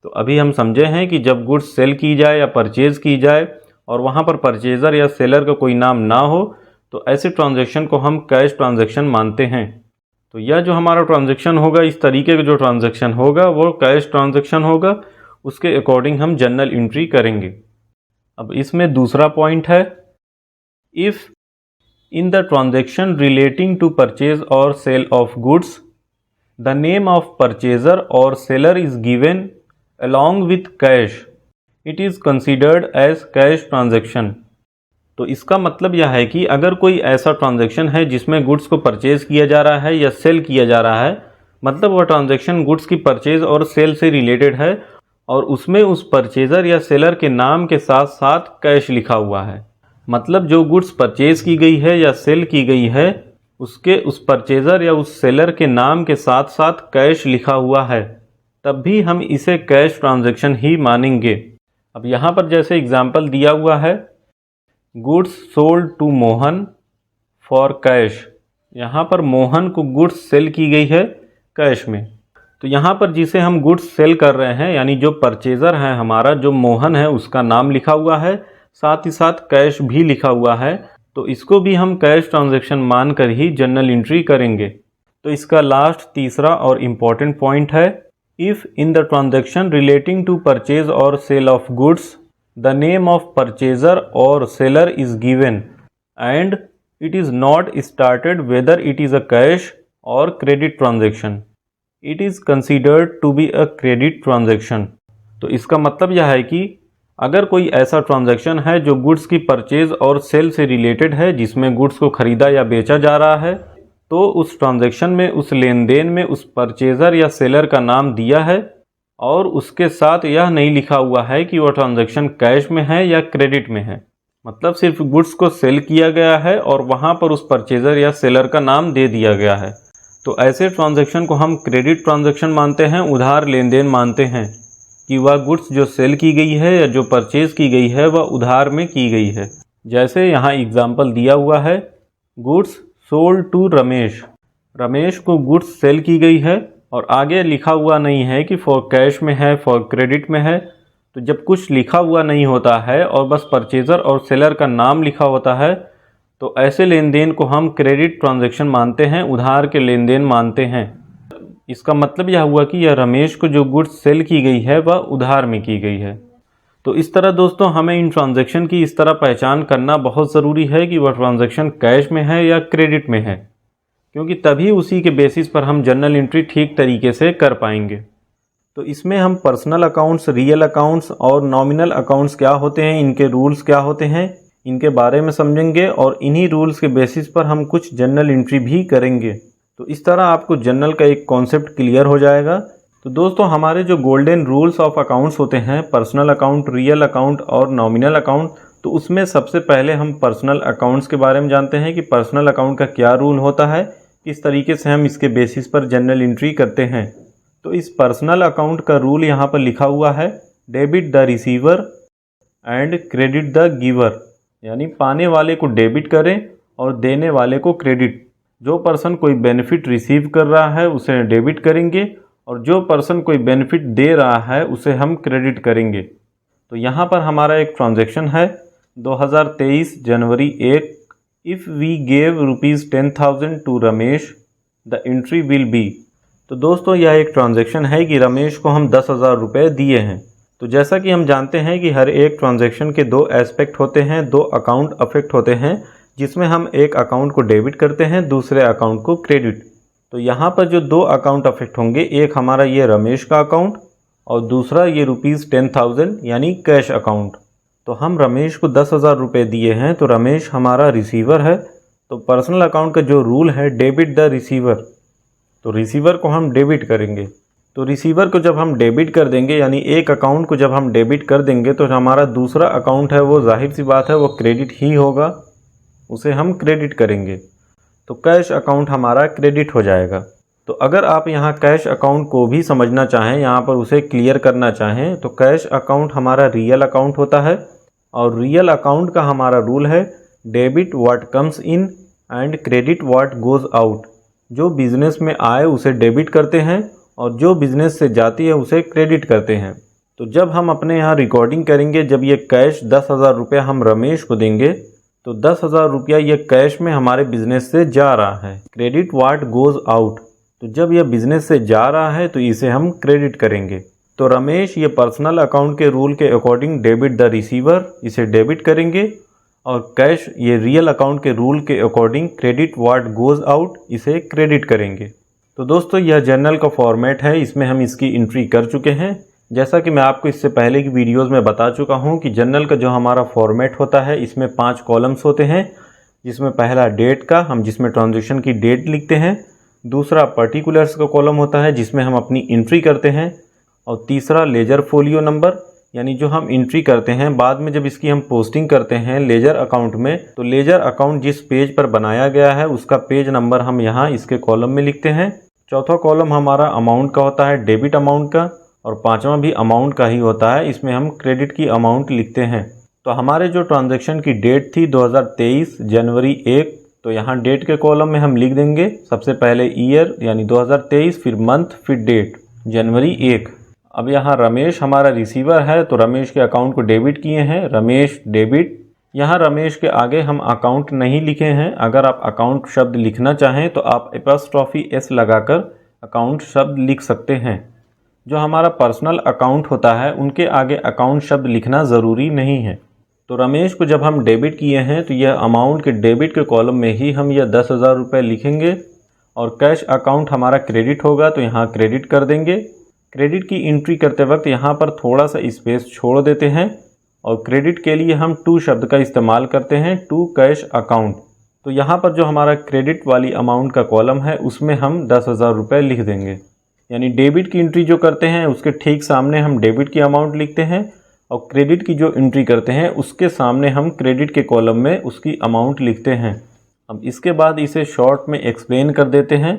तो अभी हम समझे हैं कि जब गुड्स सेल की जाए या परचेज़ की जाए और वहाँ पर परचेज़र या सेलर का कोई नाम ना हो, तो ऐसे ट्रांजैक्शन को हम कैश ट्रांजैक्शन मानते हैं। तो यह जो हमारा ट्रांजैक्शन होगा, इस तरीके का जो ट्रांजैक्शन होगा वो कैश ट्रांजैक्शन होगा, उसके अकॉर्डिंग हम जर्नल एंट्री करेंगे। अब इसमें दूसरा पॉइंट है, if in the transaction relating to purchase और sale of goods the name of purchaser और seller is given along with cash, it is considered as cash transaction. तो इसका मतलब यह है कि अगर कोई ऐसा ट्रांजैक्शन है जिसमें गुड्स को परचेज किया जा रहा है या सेल किया जा रहा है, मतलब वह ट्रांजैक्शन गुड्स की परचेज और सेल से रिलेटेड है और उसमें उस परचेजर या सेलर के नाम के साथ साथ कैश लिखा हुआ है, मतलब जो गुड्स परचेज की गई है या सेल की गई है उसके उस परचेज़र या उस सेलर के नाम के साथ साथ कैश लिखा हुआ है, तब भी हम इसे कैश ट्रांजैक्शन ही मानेंगे। अब यहाँ पर जैसे एग्जाम्पल दिया हुआ है, goods sold to Mohan for cash. यहाँ पर मोहन को गुड्स सेल की गई है कैश में। तो यहाँ पर जिसे हम गुड्स सेल कर रहे हैं, यानी जो परचेज़र है हमारा, जो मोहन है, उसका नाम लिखा हुआ है, साथ ही साथ कैश भी लिखा हुआ है, तो इसको भी हम कैश ट्रांजैक्शन मानकर ही जर्नल एंट्री करेंगे। तो इसका लास्ट तीसरा और इम्पॉर्टेंट पॉइंट है, if in the transaction relating to purchase और sale of goods the name of purchaser और seller is given and it is not started whether it is a cash और credit transaction, it is considered to be a credit transaction. तो इसका मतलब यह है कि अगर कोई ऐसा ट्रांजैक्शन है जो गुड्स की परचेज और सेल से रिलेटेड है, जिसमें गुड्स को खरीदा या बेचा जा रहा है, तो उस ट्रांजैक्शन में, उस लेन देन में उस परचेज़र या सेलर का नाम दिया है और उसके साथ यह नहीं लिखा हुआ है कि वह ट्रांजैक्शन कैश में है या क्रेडिट में है, मतलब सिर्फ गुड्स को सेल किया गया है और वहाँ पर उस परचेज़र या सेलर का नाम दे दिया गया है, तो ऐसे ट्रांजैक्शन को हम क्रेडिट ट्रांजैक्शन मानते हैं, उधार लेन देन मानते हैं कि वह गुड्स जो सेल की गई है या जो परचेज की गई है वह उधार में की गई है। जैसे यहाँ एग्जाम्पल दिया हुआ है, goods sold to Ramesh. Ramesh को गुड्स सेल की गई है और आगे लिखा हुआ नहीं है कि फॉर कैश में है, फॉर क्रेडिट में है। तो जब कुछ लिखा हुआ नहीं होता है और बस परचेज़र और सेलर का नाम लिखा होता है, तो ऐसे लेन देन को हम क्रेडिट ट्रांजैक्शन मानते हैं, उधार के लेन देन मानते हैं। इसका मतलब यह हुआ कि यह रमेश को जो गुड्स सेल की गई है वह उधार में की गई है। तो इस तरह दोस्तों हमें इन ट्रांजैक्शन की इस तरह पहचान करना बहुत ज़रूरी है कि वह ट्रांजैक्शन कैश में है या क्रेडिट में है, क्योंकि तभी उसी के बेसिस पर हम जर्नल एंट्री ठीक तरीके से कर पाएंगे। तो इसमें हम पर्सनल अकाउंट्स, रियल अकाउंट्स और नॉमिनल अकाउंट्स क्या होते हैं, इनके रूल्स क्या होते हैं, इनके बारे में समझेंगे और इन्हीं रूल्स के बेसिस पर हम कुछ जर्नल एंट्री भी करेंगे। तो इस तरह आपको जर्नल का एक कॉन्सेप्ट क्लियर हो जाएगा। तो दोस्तों, हमारे जो गोल्डन रूल्स ऑफ अकाउंट्स होते हैं, पर्सनल अकाउंट, रियल अकाउंट और नॉमिनल अकाउंट, तो उसमें सबसे पहले हम पर्सनल अकाउंट्स के बारे में जानते हैं कि पर्सनल अकाउंट का क्या रूल होता है, किस तरीके से हम इसके बेसिस पर जर्नल एंट्री करते हैं। तो इस पर्सनल अकाउंट का रूल यहाँ पर लिखा हुआ है, debit the receiver and credit the giver, यानी पाने वाले को डेबिट करें और देने वाले को क्रेडिट। जो पर्सन कोई बेनिफिट रिसीव कर रहा है उसे डेबिट करेंगे और जो पर्सन कोई बेनिफिट दे रहा है उसे हम क्रेडिट करेंगे। तो यहाँ पर हमारा एक ट्रांजैक्शन है 2023 जनवरी 1, if we gave ₹10,000 to Ramesh the entry will be. तो दोस्तों, यह एक ट्रांजैक्शन है कि रमेश को हम 10,000 रुपये दिए हैं। तो जैसा कि हम जानते हैं कि हर एक ट्रांजैक्शन के दो एस्पेक्ट होते हैं, दो अकाउंट अफेक्ट होते हैं, जिसमें हम एक अकाउंट को डेबिट करते हैं, दूसरे अकाउंट को क्रेडिट। तो यहाँ पर जो दो अकाउंट अफेक्ट होंगे, एक हमारा ये रमेश का अकाउंट और दूसरा ये ₹10,000 यानी कैश अकाउंट। तो हम रमेश को 10,000 रुपये दिए हैं, तो रमेश हमारा रिसीवर है। तो पर्सनल अकाउंट का जो रूल है, डेबिट द रिसीवर, तो रिसीवर को हम डेबिट करेंगे। तो रिसीवर को जब हम डेबिट कर देंगे, यानी एक अकाउंट को जब हम डेबिट कर देंगे, तो हमारा दूसरा अकाउंट है वो जाहिर सी बात है वो क्रेडिट ही होगा, उसे हम क्रेडिट करेंगे। तो कैश अकाउंट हमारा क्रेडिट हो जाएगा। तो अगर आप यहाँ कैश अकाउंट को भी समझना चाहें, यहाँ पर उसे क्लियर करना चाहें, तो कैश अकाउंट हमारा रियल अकाउंट होता है और रियल अकाउंट का हमारा रूल है, debit what comes in and credit what goes out. जो बिज़नेस में आए उसे डेबिट करते हैं और जो बिज़नेस से जाती है उसे क्रेडिट करते हैं। तो जब हम अपने यहाँ रिकॉर्डिंग करेंगे, जब ये कैश 10,000 रुपये हम रमेश को देंगे, तो 10,000 रुपया ये कैश में हमारे बिज़नेस से जा रहा है, क्रेडिट व्हाट गोज़ आउट। तो जब यह बिज़नेस से जा रहा है तो इसे हम क्रेडिट करेंगे। तो रमेश ये पर्सनल अकाउंट के रूल के अकॉर्डिंग डेबिट द रिसीवर, इसे डेबिट करेंगे और कैश ये रियल अकाउंट के रूल के according credit what goes out, इसे क्रेडिट करेंगे। तो दोस्तों, यह जर्नल का फॉर्मेट है, इसमें हम इसकी एंट्री कर चुके हैं। जैसा कि मैं आपको इससे पहले की वीडियोस में बता चुका हूं कि जर्नल का जो हमारा फॉर्मेट होता है, इसमें 5 कॉलम्स होते हैं, जिसमें पहला डेट का, हम जिसमें ट्रांजैक्शन की डेट लिखते हैं। दूसरा पर्टिकुलर्स का कॉलम होता है जिसमें हम अपनी एंट्री करते हैं। और तीसरा लेजर फोलियो नंबर, यानी जो हम एंट्री करते हैं बाद में जब इसकी हम पोस्टिंग करते हैं लेजर अकाउंट में, तो लेजर अकाउंट जिस पेज पर बनाया गया है उसका पेज नंबर हम यहाँ इसके कॉलम में लिखते हैं। चौथा कॉलम हमारा अमाउंट का होता है, डेबिट अमाउंट का, और पांचवा भी अमाउंट का ही होता है, इसमें हम क्रेडिट की अमाउंट लिखते हैं। तो हमारे जो ट्रांजैक्शन की डेट थी 2023 जनवरी 1, तो यहाँ डेट के कॉलम में हम लिख देंगे सबसे पहले ईयर यानी 2023, फिर मंथ, फिर डेट जनवरी 1। अब यहाँ रमेश हमारा रिसीवर है, तो रमेश के अकाउंट को डेबिट किए हैं, रमेश डेबिट। यहाँ रमेश के आगे हम अकाउंट नहीं लिखे हैं। अगर आप अकाउंट शब्द लिखना चाहें तो आप एपॉस्ट्रोफी एस लगाकर अकाउंट शब्द लिख सकते हैं। जो हमारा पर्सनल अकाउंट होता है उनके आगे अकाउंट शब्द लिखना ज़रूरी नहीं है। तो रमेश को जब हम डेबिट किए हैं तो यह अमाउंट के डेबिट के कॉलम में ही हम यह 10,000 रुपये लिखेंगे। और कैश अकाउंट हमारा क्रेडिट होगा तो यहाँ क्रेडिट कर देंगे। क्रेडिट की एंट्री करते वक्त यहाँ पर थोड़ा सा स्पेस छोड़ देते हैं और क्रेडिट के लिए हम टू शब्द का इस्तेमाल करते हैं, टू कैश अकाउंट। तो यहाँ पर जो हमारा क्रेडिट वाली अमाउंट का कॉलम है उसमें हम 10,000 रुपये लिख देंगे। यानी डेबिट की एंट्री जो करते हैं उसके ठीक सामने हम डेबिट की अमाउंट लिखते हैं और क्रेडिट की जो एंट्री करते हैं उसके सामने हम क्रेडिट के कॉलम में उसकी अमाउंट लिखते हैं। अब इसके बाद इसे शॉर्ट में एक्सप्लेन कर देते हैं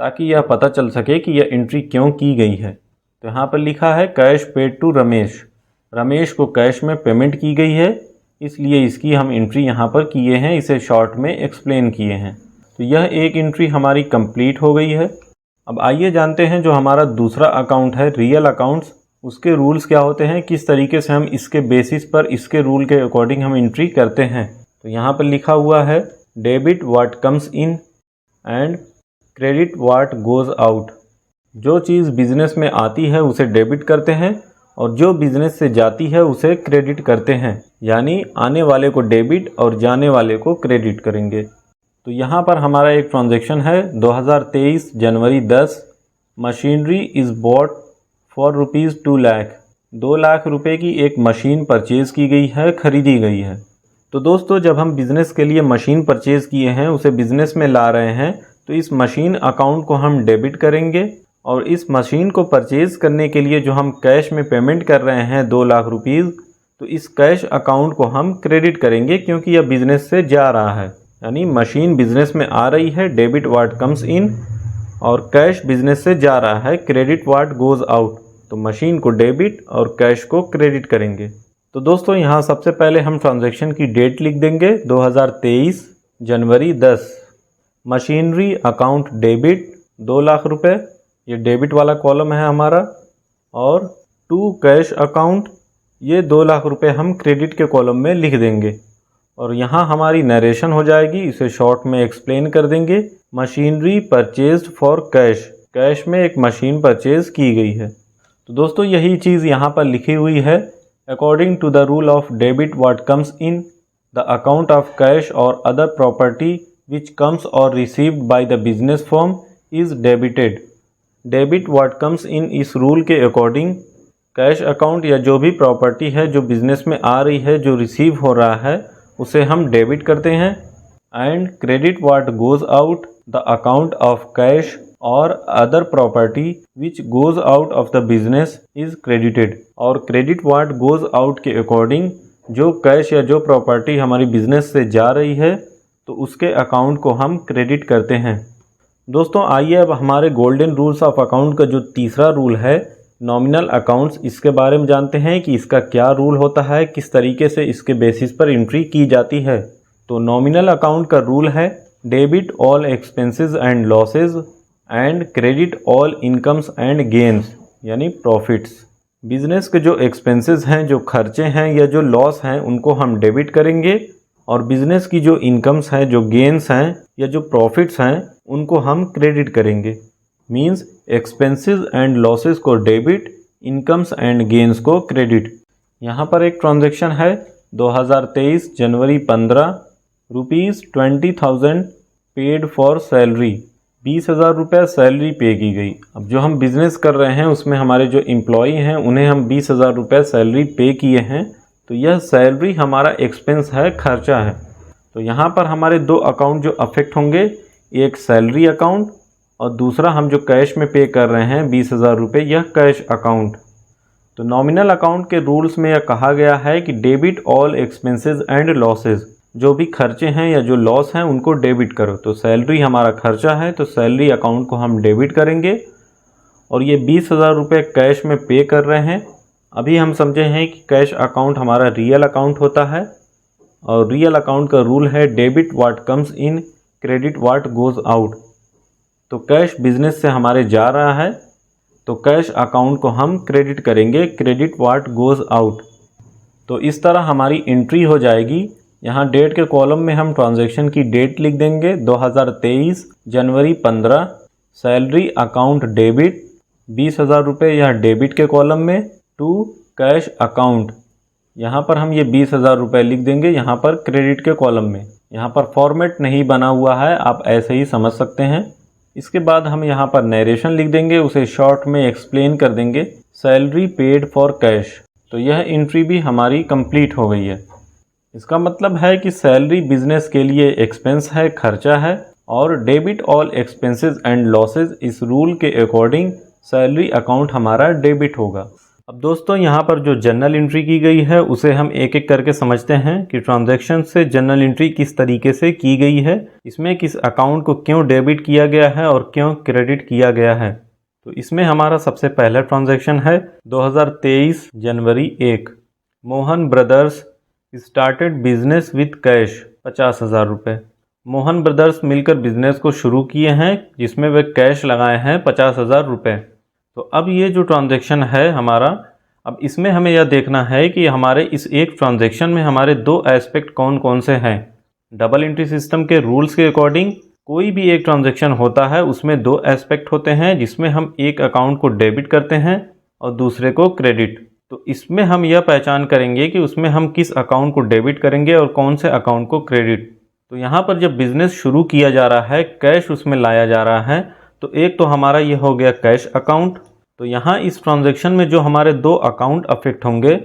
ताकि यह पता चल सके कि यह एंट्री क्यों की गई है। तो यहाँ पर लिखा है cash paid to Ramesh, Ramesh को कैश में पेमेंट की गई है, इसलिए इसकी हम एंट्री यहाँ पर किए हैं, इसे शॉर्ट में एक्सप्लेन किए हैं। तो यह एक एंट्री हमारी कंप्लीट हो गई है। अब आइए जानते हैं जो हमारा दूसरा अकाउंट है रियल अकाउंट्स, उसके रूल्स क्या होते हैं, किस तरीके से हम इसके बेसिस पर इसके रूल के अकॉर्डिंग हम एंट्री करते हैं। तो यहाँ पर लिखा हुआ है debit what comes in and credit what goes out. जो चीज़ बिजनेस में आती है उसे डेबिट करते हैं और जो बिजनेस से जाती है उसे क्रेडिट करते हैं, यानी आने वाले को डेबिट और जाने वाले को क्रेडिट करेंगे। तो यहाँ पर हमारा एक ट्रांजैक्शन है 2023 जनवरी 10, machinery is bought for rupees 2 lakh. 2 lakh रुपए की एक मशीन परचेज़ की गई है, ख़रीदी गई है। तो दोस्तों जब हम बिज़नेस के लिए मशीन परचेज़ किए हैं, उसे बिज़नेस में ला रहे हैं, तो इस मशीन अकाउंट को हम डेबिट करेंगे और इस मशीन को परचेज़ करने के लिए जो हम कैश में पेमेंट कर रहे हैं 2 लाख रुपीज़, तो इस कैश अकाउंट को हम क्रेडिट करेंगे क्योंकि यह बिज़नेस से जा रहा है। यानी मशीन बिज़नेस में आ रही है, डेबिट व्हाट कम्स इन, और कैश बिज़नेस से जा रहा है, क्रेडिट व्हाट गोज़ आउट। तो मशीन को डेबिट और कैश को क्रेडिट करेंगे। तो दोस्तों यहाँ सबसे पहले हम ट्रांजैक्शन की डेट लिख देंगे 2023 जनवरी 10। मशीनरी अकाउंट डेबिट 2 लाख रुपए, ये डेबिट वाला कॉलम है हमारा, और टू कैश अकाउंट, ये 2 लाख रुपए हम क्रेडिट के कॉलम में लिख देंगे। और यहाँ हमारी नरेशन हो जाएगी, इसे शॉर्ट में एक्सप्लेन कर देंगे। Machinery purchased for cash, cash में एक मशीन परचेज की गई है। तो दोस्तों यही चीज़ यहाँ पर लिखी हुई है। According to the rule of debit what comes in the account of cash और other property which comes or received by the business firm is debited. Debit what comes in इस रूल के अकॉर्डिंग कैश अकाउंट या जो भी property है जो business में आ रही है, जो रिसीव हो रहा है, उसे हम डेबिट करते हैं। And credit what goes out the account of cash और other property which goes out of the business is credited. और क्रेडिट व्हाट गोज़ आउट के अकॉर्डिंग जो कैश या जो प्रॉपर्टी हमारी बिजनेस से जा रही है, तो उसके अकाउंट को हम क्रेडिट करते हैं। दोस्तों आइए अब हमारे गोल्डन रूल्स ऑफ अकाउंट का जो तीसरा रूल है, नॉमिनल अकाउंट्स, इसके बारे में जानते हैं कि इसका क्या रूल होता है, किस तरीके से इसके बेसिस पर एंट्री की जाती है। तो नॉमिनल अकाउंट का रूल है debit all expenses and losses and credit all incomes and gains, यानी प्रॉफिट्स। बिजनेस के जो एक्सपेंसेस हैं, जो खर्चे हैं या जो लॉस हैं, उनको हम डेबिट करेंगे, और बिजनेस की जो इनकम्स हैं, जो गेन्स हैं या जो प्रॉफिट्स हैं, उनको हम क्रेडिट करेंगे। मींस एक्सपेंसेस एंड लॉसेस को डेबिट, इनकम्स एंड गेन्स को क्रेडिट। यहाँ पर एक ट्रांजैक्शन है 2023 जनवरी 15, ₹20,000 पेड फॉर सैलरी, 20,000 रुपये सैलरी पे की गई। अब जो हम बिज़नेस कर रहे हैं उसमें हमारे जो एम्प्लॉई हैं उन्हें हम 20,000 रुपये सैलरी पे किए हैं, तो यह सैलरी हमारा एक्सपेंस है, खर्चा है। तो यहाँ पर हमारे 2 अकाउंट जो अफेक्ट होंगे, एक सैलरी अकाउंट और दूसरा हम जो कैश में पे कर रहे हैं 20,000 रुपये, यह कैश अकाउंट। तो नॉमिनल अकाउंट के रूल्स में यह कहा गया है कि debit all expenses and losses, जो भी खर्चे हैं या जो लॉस हैं उनको डेबिट करो। तो सैलरी हमारा खर्चा है, तो सैलरी अकाउंट को हम डेबिट करेंगे, और ये 20,000 रुपये कैश में पे कर रहे हैं। अभी हम समझे हैं कि कैश अकाउंट हमारा रियल अकाउंट होता है, और रियल अकाउंट का रूल है debit what comes in, credit what goes out. तो कैश बिजनेस से हमारे जा रहा है, तो कैश अकाउंट को हम क्रेडिट करेंगे, क्रेडिट व्हाट गोज़ आउट। तो इस तरह हमारी एंट्री हो जाएगी। यहाँ डेट के कॉलम में हम ट्रांजैक्शन की डेट लिख देंगे 2023 जनवरी 15, सैलरी अकाउंट डेबिट 20,000 रुपये, यह डेबिट के कॉलम में, टू कैश अकाउंट, यहाँ पर हम ये 20,000 रुपये लिख देंगे, यहाँ पर क्रेडिट के कॉलम में। यहाँ पर फॉर्मेट नहीं बना हुआ है, आप ऐसे ही समझ सकते हैं। इसके बाद हम यहाँ पर नरेशन लिख देंगे, उसे शॉर्ट में एक्सप्लेन कर देंगे, सैलरी पेड फॉर कैश। तो यह एंट्री भी हमारी कंप्लीट हो गई है। इसका मतलब है कि सैलरी बिजनेस के लिए एक्सपेंस है, खर्चा है, और debit all expenses and losses, इस रूल के अकॉर्डिंग सैलरी अकाउंट हमारा डेबिट होगा। अब दोस्तों यहाँ पर जो जर्नल एंट्री की गई है उसे हम एक एक करके समझते हैं कि ट्रांजैक्शन से जर्नल एंट्री किस तरीके से की गई है, इसमें किस अकाउंट को क्यों डेबिट किया गया है और क्यों क्रेडिट किया गया है। तो इसमें हमारा सबसे पहला ट्रांजैक्शन है 2023 जनवरी 1, Mohan brothers started business with cash 50,000 रुपये। मोहन ब्रदर्स मिलकर बिजनेस को शुरू किए हैं, जिसमें वे कैश लगाए हैं 50,000 रुपये। तो अब ये जो ट्रांजैक्शन है हमारा, अब इसमें हमें यह देखना है कि हमारे इस एक ट्रांजैक्शन में हमारे 2 एस्पेक्ट कौन कौन से हैं। डबल एंट्री सिस्टम के रूल्स के अकॉर्डिंग कोई भी एक ट्रांजैक्शन होता है उसमें 2 एस्पेक्ट होते हैं, जिसमें हम एक अकाउंट को डेबिट करते हैं और दूसरे को क्रेडिट। तो इसमें हम यह पहचान करेंगे कि उसमें हम किस अकाउंट को डेबिट करेंगे और कौन से अकाउंट को क्रेडिट। तो यहाँ पर जब बिजनेस शुरू किया जा रहा है, कैश उसमें लाया जा रहा है, तो एक तो हमारा ये हो गया कैश अकाउंट। तो यहाँ इस ट्रांजैक्शन में जो हमारे दो अकाउंट अफेक्ट होंगे,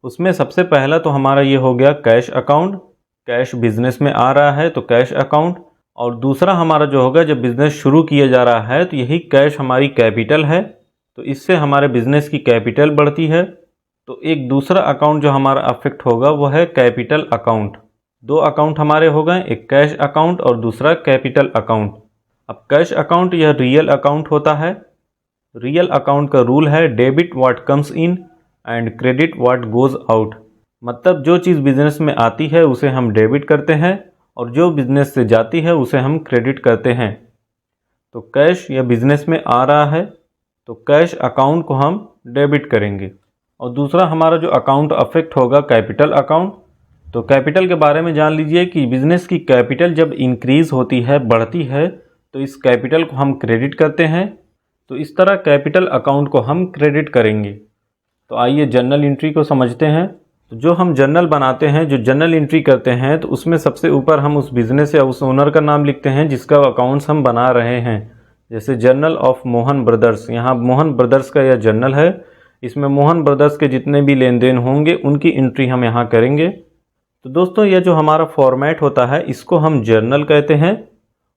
उसमें सबसे पहला तो हमारा ये हो गया कैश अकाउंट, कैश बिजनेस में आ रहा है तो कैश अकाउंट। और दूसरा हमारा जो होगा, जब बिजनेस शुरू किया जा रहा है तो यही कैश हमारी कैपिटल है, तो इससे हमारे बिजनेस की कैपिटल बढ़ती है। तो एक दूसरा अकाउंट जो हमारा अफेक्ट होगा वो है कैपिटल अकाउंट। दो अकाउंट हमारे हो गए, एक कैश अकाउंट और दूसरा कैपिटल अकाउंट। अब कैश अकाउंट यह रियल अकाउंट होता है। रियल अकाउंट का रूल है debit what comes in and credit what goes out. मतलब जो चीज़ बिजनेस में आती है उसे हम डेबिट करते हैं और जो बिजनेस से जाती है उसे हम क्रेडिट करते हैं। तो कैश या बिजनेस में आ रहा है तो कैश अकाउंट को हम डेबिट करेंगे। और दूसरा हमारा जो अकाउंट अफेक्ट होगा कैपिटल अकाउंट। तो कैपिटल के बारे में जान लीजिए कि बिजनेस की कैपिटल जब इंक्रीज़ होती है, बढ़ती है, तो इस कैपिटल को हम क्रेडिट करते हैं। तो इस तरह कैपिटल अकाउंट को हम क्रेडिट करेंगे। तो आइए जर्नल एंट्री को समझते हैं। तो जो हम जर्नल बनाते हैं, जो जर्नल एंट्री करते हैं, तो उसमें सबसे ऊपर हम उस बिज़नेस या उस ओनर का नाम लिखते हैं जिसका अकाउंट्स हम बना रहे हैं। जैसे जर्नल ऑफ मोहन ब्रदर्स, यहाँ मोहन ब्रदर्स का यह जर्नल है, इसमें मोहन ब्रदर्स के जितने भी लेन देन होंगे उनकी एंट्री हम यहाँ करेंगे। तो दोस्तों यह जो हमारा फॉर्मेट होता है इसको हम जर्नल कहते हैं।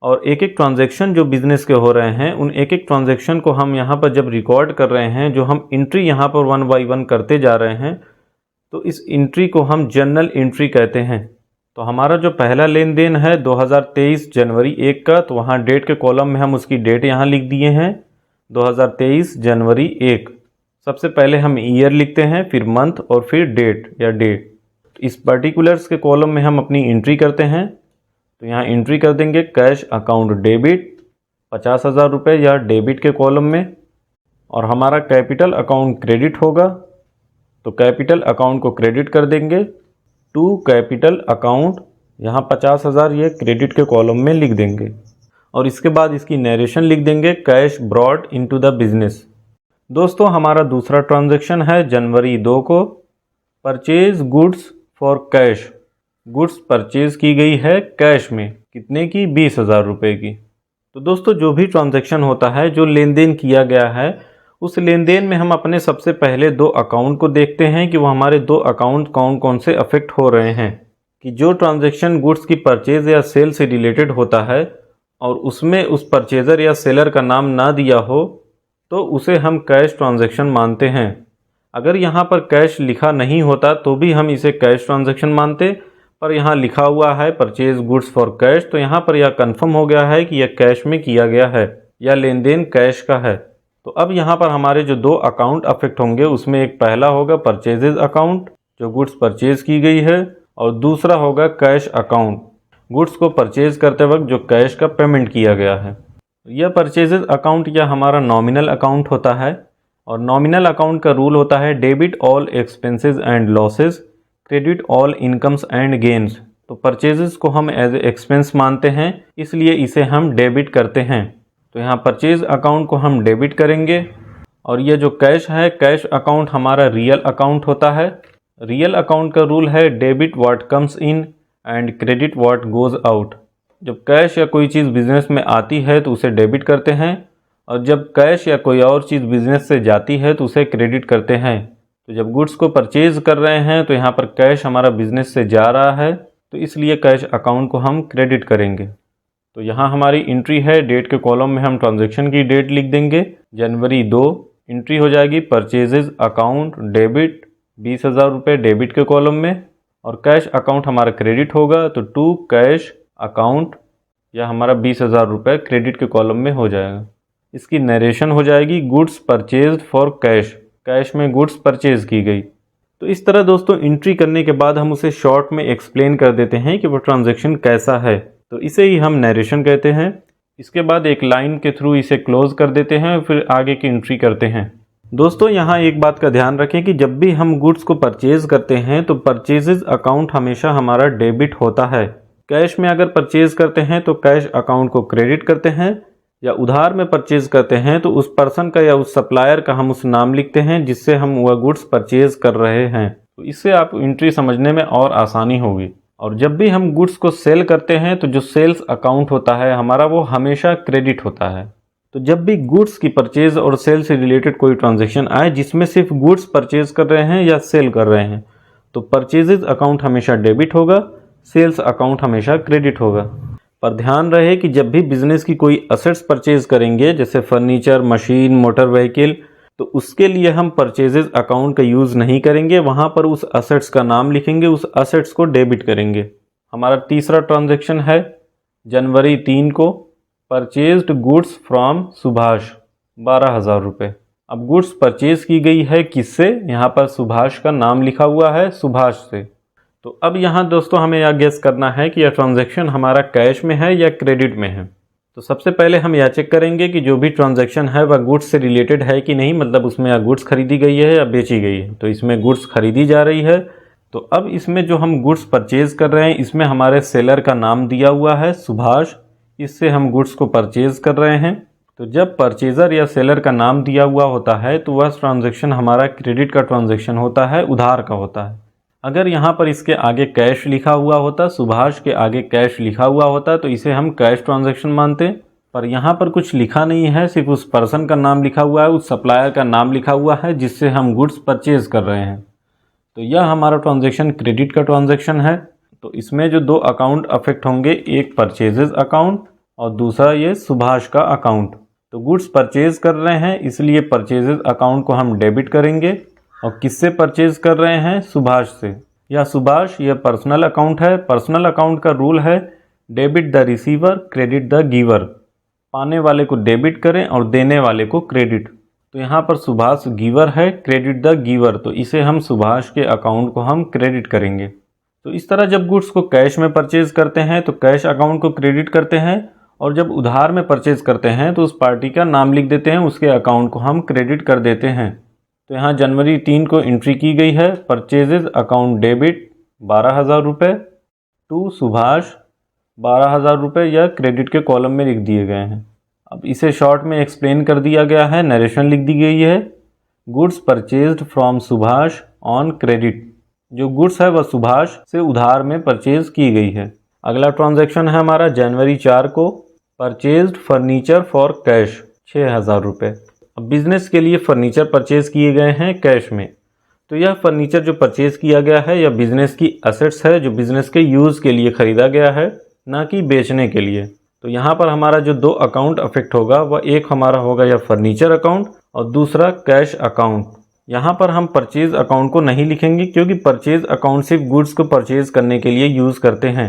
और एक एक ट्रांजैक्शन जो बिज़नेस के हो रहे हैं, उन एक एक ट्रांजैक्शन को हम यहाँ पर जब रिकॉर्ड कर रहे हैं, जो हम एंट्री यहाँ पर 1 बाय 1 करते जा रहे हैं, तो इस एंट्री को हम जर्नल एंट्री कहते हैं। तो हमारा जो पहला लेन देन है 2023 जनवरी 1 का, तो वहाँ डेट के कॉलम में हम उसकी डेट यहाँ लिख दिए हैं 2023 जनवरी 1। सबसे पहले हम ईयर लिखते हैं, फिर मंथ और फिर डेट या डेट। इस पर्टिकुलर्स के कॉलम में हम अपनी एंट्री करते हैं। तो यहाँ एंट्री कर देंगे कैश अकाउंट डेबिट 50,000 रुपये या डेबिट के कॉलम में। और हमारा कैपिटल अकाउंट क्रेडिट होगा, तो कैपिटल अकाउंट को क्रेडिट कर देंगे टू कैपिटल अकाउंट, यहाँ 50,000 ये क्रेडिट के कॉलम में लिख देंगे। और इसके बाद इसकी नरेशन लिख देंगे cash brought into the business. दोस्तों हमारा दूसरा ट्रांजैक्शन है जनवरी 2 को, purchase goods for cash. Goods purchase की गई है कैश में, कितने की? 20,000 रुपये की। तो दोस्तों जो भी ट्रांजैक्शन होता है, जो लेन देन किया गया है, उस लेन देन में हम अपने सबसे पहले दो अकाउंट को देखते हैं कि वो हमारे दो अकाउंट कौन कौन से अफेक्ट हो रहे हैं। कि जो ट्रांजैक्शन गुड्स की परचेज या सेल से रिलेटेड होता है और उसमें उस परचेज़र या सेलर का नाम ना दिया हो, तो उसे हम कैश ट्रांजैक्शन मानते हैं। अगर यहाँ पर कैश लिखा नहीं होता तो भी हम इसे कैश ट्रांजैक्शन मानते, पर यहाँ लिखा हुआ है परचेज गुड्स फॉर कैश, तो यहाँ पर यह कंफर्म हो गया है कि यह कैश में किया गया है या लेन देन कैश का है। तो अब यहाँ पर हमारे जो दो अकाउंट अफेक्ट होंगे, उसमें एक पहला होगा परचेजेज अकाउंट, जो गुड्स परचेज की गई है, और दूसरा होगा कैश अकाउंट, गुड्स को परचेज करते वक्त जो कैश का पेमेंट किया गया है। यह परचेजेज अकाउंट या हमारा नॉमिनल अकाउंट होता है। और नॉमिनल अकाउंट का रूल होता है debit all expenses and losses, credit all incomes and gains. तो परचेजेस को हम एज ए एक्सपेंस मानते हैं, इसलिए इसे हम डेबिट करते हैं। तो यहाँ परचेज अकाउंट को हम डेबिट करेंगे। और ये जो कैश है, कैश अकाउंट हमारा रियल अकाउंट होता है। रियल अकाउंट का रूल है debit what comes in and credit what goes out. जब कैश या कोई चीज़ बिजनेस में आती है तो उसे डेबिट करते हैं, और जब कैश या कोई और चीज़ बिजनेस से जाती है तो उसे क्रेडिट करते हैं। तो जब गुड्स को परचेज कर रहे हैं तो यहाँ पर कैश हमारा बिजनेस से जा रहा है, तो इसलिए कैश अकाउंट को हम क्रेडिट करेंगे। तो यहाँ हमारी एंट्री है, डेट के कॉलम में हम ट्रांजैक्शन की डेट लिख देंगे जनवरी 2। एंट्री हो जाएगी परचेजेज अकाउंट डेबिट 20,000 रुपये डेबिट के कॉलम में, और कैश अकाउंट हमारा क्रेडिट होगा, तो टू कैश अकाउंट या हमारा 20,000 रुपये क्रेडिट के कॉलम में हो जाएगा। इसकी नरेशन हो जाएगी goods purchase for cash, cash में गुड्स परचेज की गई। तो इस तरह दोस्तों एंट्री करने के बाद हम उसे शॉर्ट में एक्सप्लेन कर देते हैं कि वो ट्रांजैक्शन कैसा है, तो इसे ही हम नरेशन कहते हैं। इसके बाद एक लाइन के थ्रू इसे क्लोज कर देते हैं, फिर आगे की एंट्री करते हैं। दोस्तों यहाँ एक बात का ध्यान रखें कि जब भी हम गुड्स को परचेज करते हैं तो परचेजेज अकाउंट हमेशा हमारा डेबिट होता है। कैश में अगर परचेज करते हैं तो कैश अकाउंट को क्रेडिट करते हैं, या उधार में परचेज करते हैं तो उस पर्सन का या उस सप्लायर का हम उस नाम लिखते हैं जिससे हम वह गुड्स परचेज कर रहे हैं। तो इससे आप एंट्री समझने में और आसानी होगी। और जब भी हम गुड्स को सेल करते हैं तो जो सेल्स अकाउंट होता है हमारा वो हमेशा क्रेडिट होता है। तो जब भी गुड्स की परचेज और सेल से रिलेटेड कोई ट्रांजैक्शन आए जिसमें सिर्फ गुड्स परचेज कर रहे हैं या सेल कर रहे हैं तो परचेजेज अकाउंट हमेशा डेबिट होगा, सेल्स अकाउंट हमेशा क्रेडिट होगा। पर ध्यान रहे कि जब भी बिजनेस की कोई असेट्स परचेज करेंगे जैसे फर्नीचर, मशीन, मोटर व्हीकल, तो उसके लिए हम परचेजेज अकाउंट का यूज़ नहीं करेंगे, वहाँ पर उस असेट्स का नाम लिखेंगे, उस असेट्स को डेबिट करेंगे। हमारा तीसरा ट्रांजैक्शन है जनवरी 3 को परचेज्ड गुड्स फ्रॉम सुभाष 12,000 रुपये। अब गुड्स परचेज की गई है किससे? यहाँ पर सुभाष का नाम लिखा हुआ है, सुभाष से। तो अब यहाँ दोस्तों हमें यह गेस करना है कि यह ट्रांजैक्शन हमारा कैश में है या क्रेडिट में है। तो सबसे पहले हम यह चेक करेंगे कि जो भी ट्रांजैक्शन है वह गुड्स से रिलेटेड है कि नहीं, मतलब उसमें या गुड्स खरीदी गई है या बेची गई है। तो इसमें गुड्स खरीदी जा रही है। तो अब इसमें जो हम गुड्स परचेज कर रहे हैं इसमें हमारे सेलर का नाम दिया हुआ है सुभाष, इससे हम गुड्स को परचेज कर रहे हैं। तो जब परचेज़र या सेलर का नाम दिया हुआ होता है तो वह ट्रांजैक्शन हमारा क्रेडिट का ट्रांजैक्शन होता है, उधार का होता है। अगर यहाँ पर इसके आगे कैश लिखा हुआ होता, सुभाष के आगे कैश लिखा हुआ होता, तो इसे हम कैश ट्रांजैक्शन मानते। पर यहाँ पर कुछ लिखा नहीं है, सिर्फ उस पर्सन का नाम लिखा हुआ है, उस सप्लायर का नाम लिखा हुआ है जिससे हम गुड्स परचेज कर रहे हैं। तो यह हमारा ट्रांजैक्शन क्रेडिट का ट्रांजैक्शन है। तो इसमें जो दो अकाउंट अफेक्ट होंगे, एक परचेजेज अकाउंट और दूसरा ये सुभाष का अकाउंट। तो गुड्स परचेज कर रहे हैं इसलिए परचेजेज अकाउंट को हम डेबिट करेंगे। और किससे परचेज कर रहे हैं? सुभाष से। या सुभाष यह पर्सनल अकाउंट है। पर्सनल अकाउंट का रूल है debit the receiver, credit the giver. पाने वाले को डेबिट करें और देने वाले को क्रेडिट। तो यहाँ पर सुभाष गिवर है, क्रेडिट द गिवर, तो इसे हम सुभाष के अकाउंट को हम क्रेडिट करेंगे। तो इस तरह जब गुड्स को कैश में परचेज करते हैं तो कैश अकाउंट को क्रेडिट करते हैं, और जब उधार में परचेज करते हैं तो उस पार्टी का नाम लिख देते हैं, उसके अकाउंट को हम क्रेडिट कर देते हैं। तो यहाँ जनवरी 3 को एंट्री की गई है परचेजेज अकाउंट डेबिट 12,000 रुपये टू सुभाष 12,000 रुपये, यह क्रेडिट के कॉलम में लिख दिए गए हैं। अब इसे शॉर्ट में एक्सप्लेन कर दिया गया है, नरेशन लिख दी गई है। Goods purchased from Subhash on credit, जो गुड्स है वह सुभाष से उधार में परचेज की गई है। अगला ट्रांजैक्शन है हमारा जनवरी 4 को परचेज्ड फर्नीचर फॉर कैश 6,000 रुपये। अब बिजनेस के लिए फर्नीचर परचेज किए गए हैं कैश में। तो यह फर्नीचर जो परचेज किया गया है यह बिजनेस की असेट्स है, जो बिजनेस के यूज़ के लिए ख़रीदा गया है, ना कि बेचने के लिए। तो यहाँ पर हमारा जो दो अकाउंट अफेक्ट होगा वह एक हमारा होगा यह फर्नीचर अकाउंट और दूसरा कैश अकाउंट। यहाँ पर हम परचेज अकाउंट को नहीं लिखेंगे क्योंकि परचेज अकाउंट सिर्फ गुड्स को परचेज करने के लिए यूज़ करते हैं।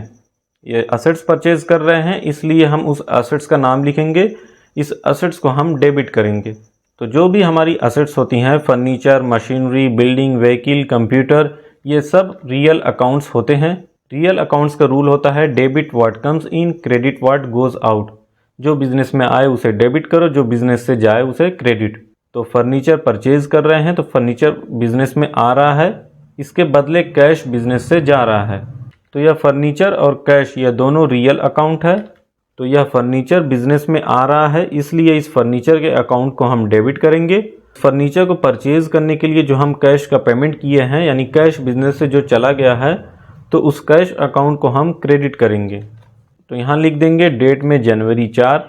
ये असेट्स परचेज कर रहे हैं इसलिए हम उस असेट्स का नाम लिखेंगे, इस असेट्स को हम डेबिट करेंगे। तो जो भी हमारी असेट्स होती हैं furniture, machinery, building, vehicle, computer, ये सब रियल अकाउंट्स होते हैं। रियल अकाउंट्स का रूल होता है debit what comes in, credit what goes out. जो बिजनेस में आए उसे डेबिट करो, जो बिजनेस से जाए उसे क्रेडिट। तो फर्नीचर परचेज कर रहे हैं तो फर्नीचर बिजनेस में आ रहा है, इसके बदले कैश बिजनेस से जा रहा है। तो यह फर्नीचर और कैश यह दोनों रियल अकाउंट है। तो यह फर्नीचर बिजनेस में आ रहा है इसलिए इस फर्नीचर के अकाउंट को हम डेबिट करेंगे। फर्नीचर को परचेज करने के लिए जो हम कैश का पेमेंट किए हैं, यानी कैश बिजनेस से जो चला गया है, तो उस कैश अकाउंट को हम क्रेडिट करेंगे। तो यहाँ लिख देंगे डेट में जनवरी 4,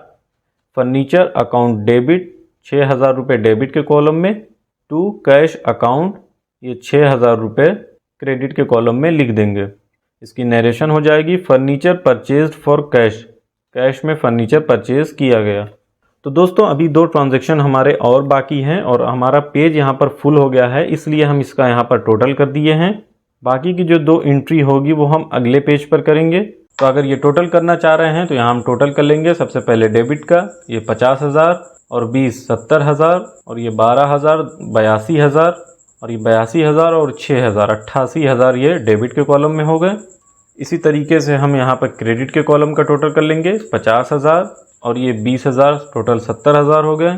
फर्नीचर अकाउंट डेबिट 6,000 रुपये डेबिट के कॉलम में, टू कैश अकाउंट ये 6,000 रुपये क्रेडिट के कॉलम में लिख देंगे। इसकी नरेशन हो जाएगी furniture purchased for cash, cash में फर्नीचर परचेज किया गया। तो दोस्तों अभी दो ट्रांजैक्शन हमारे और बाकी हैं और हमारा पेज यहाँ पर फुल हो गया है, इसलिए हम इसका यहाँ पर टोटल कर दिए हैं। बाकी की जो दो एंट्री होगी वो हम अगले पेज पर करेंगे। तो अगर ये टोटल करना चाह रहे हैं तो यहाँ हम टोटल कर लेंगे। सबसे पहले डेबिट का ये 50,000 और 20 70,000 और ये 12,000 82,000 और ये 82,000 और 6,000 88,000 ये डेबिट के कॉलम में हो गए। इसी तरीके से हम यहाँ पर क्रेडिट के कॉलम का टोटल कर लेंगे। 50,000 और ये 20,000 टोटल 70,000 हो गए।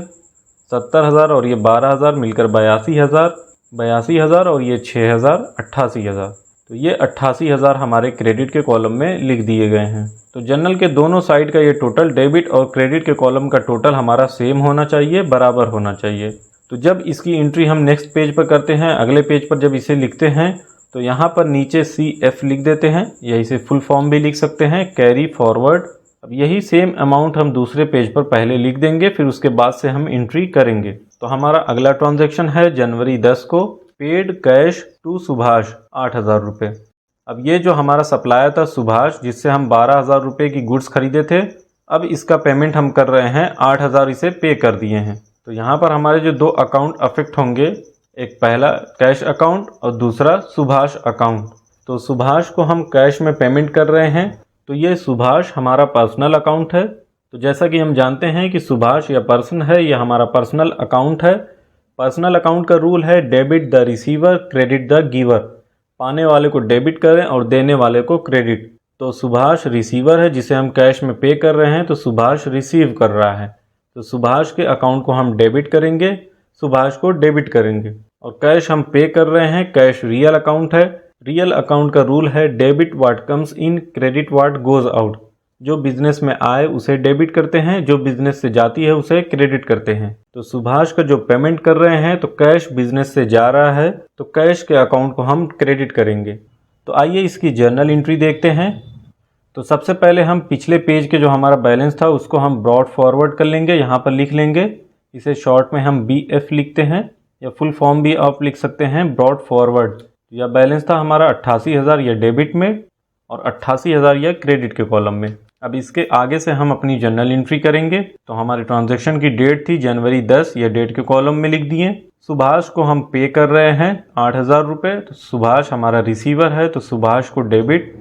70,000 और ये 12,000 मिलकर 82,000, 82,000 और ये 6,000 88,000। तो ये 88,000 हमारे क्रेडिट के कॉलम में लिख दिए गए हैं। तो जनरल के दोनों साइड का ये टोटल डेबिट और क्रेडिट के कॉलम का टोटल हमारा सेम होना चाहिए, बराबर होना चाहिए। तो जब इसकी एंट्री हम नेक्स्ट पेज पर करते हैं, अगले पेज पर जब इसे लिखते हैं, तो यहाँ पर नीचे CF लिख देते हैं, या इसे फुल फॉर्म भी लिख सकते हैं, कैरी फॉरवर्ड। अब यही सेम अमाउंट हम दूसरे पेज पर पहले लिख देंगे, फिर उसके बाद से हम एंट्री करेंगे। तो हमारा अगला ट्रांजैक्शन है जनवरी 10 को, पेड कैश टू सुभाष 8,000 रुपये। अब ये जो हमारा सप्लायर था सुभाष, जिससे हम 12,000 रुपये की गुड्स खरीदे थे, अब इसका पेमेंट हम कर रहे हैं, 8,000 इसे पे कर दिए हैं। तो यहाँ पर हमारे जो दो अकाउंट अफेक्ट होंगे, एक पहला कैश अकाउंट और दूसरा सुभाष अकाउंट। तो सुभाष को हम कैश में पेमेंट कर रहे हैं, तो ये सुभाष हमारा पर्सनल अकाउंट है। तो जैसा कि हम जानते हैं कि सुभाष या पर्सन है, यह हमारा पर्सनल अकाउंट है। पर्सनल अकाउंट का रूल है debit the receiver credit the giver, पाने वाले को डेबिट करें और देने वाले को क्रेडिट। तो सुभाष रिसीवर है जिसे हम कैश में पे कर रहे हैं, तो सुभाष रिसीव कर रहा है, तो सुभाष के अकाउंट को हम डेबिट करेंगे, सुभाष को डेबिट करेंगे। और कैश हम पे कर रहे हैं, कैश रियल अकाउंट है। रियल अकाउंट का रूल है debit what comes in credit what goes out, जो बिजनेस में आए उसे डेबिट करते हैं, जो बिजनेस से जाती है उसे क्रेडिट करते हैं। तो सुभाष का जो पेमेंट कर रहे हैं, तो कैश बिजनेस से जा रहा है, तो कैश के अकाउंट को हम क्रेडिट करेंगे। तो आइए इसकी जर्नल एंट्री देखते हैं। तो सबसे पहले हम पिछले पेज के जो हमारा बैलेंस था उसको हम ब्रॉड फॉरवर्ड कर लेंगे, यहाँ पर लिख लेंगे, इसे शॉर्ट में हम BF लिखते हैं, या फुल फॉर्म भी आप लिख सकते हैं, ब्रॉड फॉरवर्ड। यह बैलेंस था हमारा 88,000 यह डेबिट में और 88,000 यह क्रेडिट के कॉलम में। अब इसके आगे से हम अपनी जर्नल एंट्री करेंगे। तो हमारे ट्रांजैक्शन की डेट थी जनवरी 10, यह डेट के कॉलम में लिख दिए। सुभाष को हम पे कर रहे हैं 8,000 रुपये, तो सुभाष हमारा रिसीवर है, तो सुभाष को डेबिट,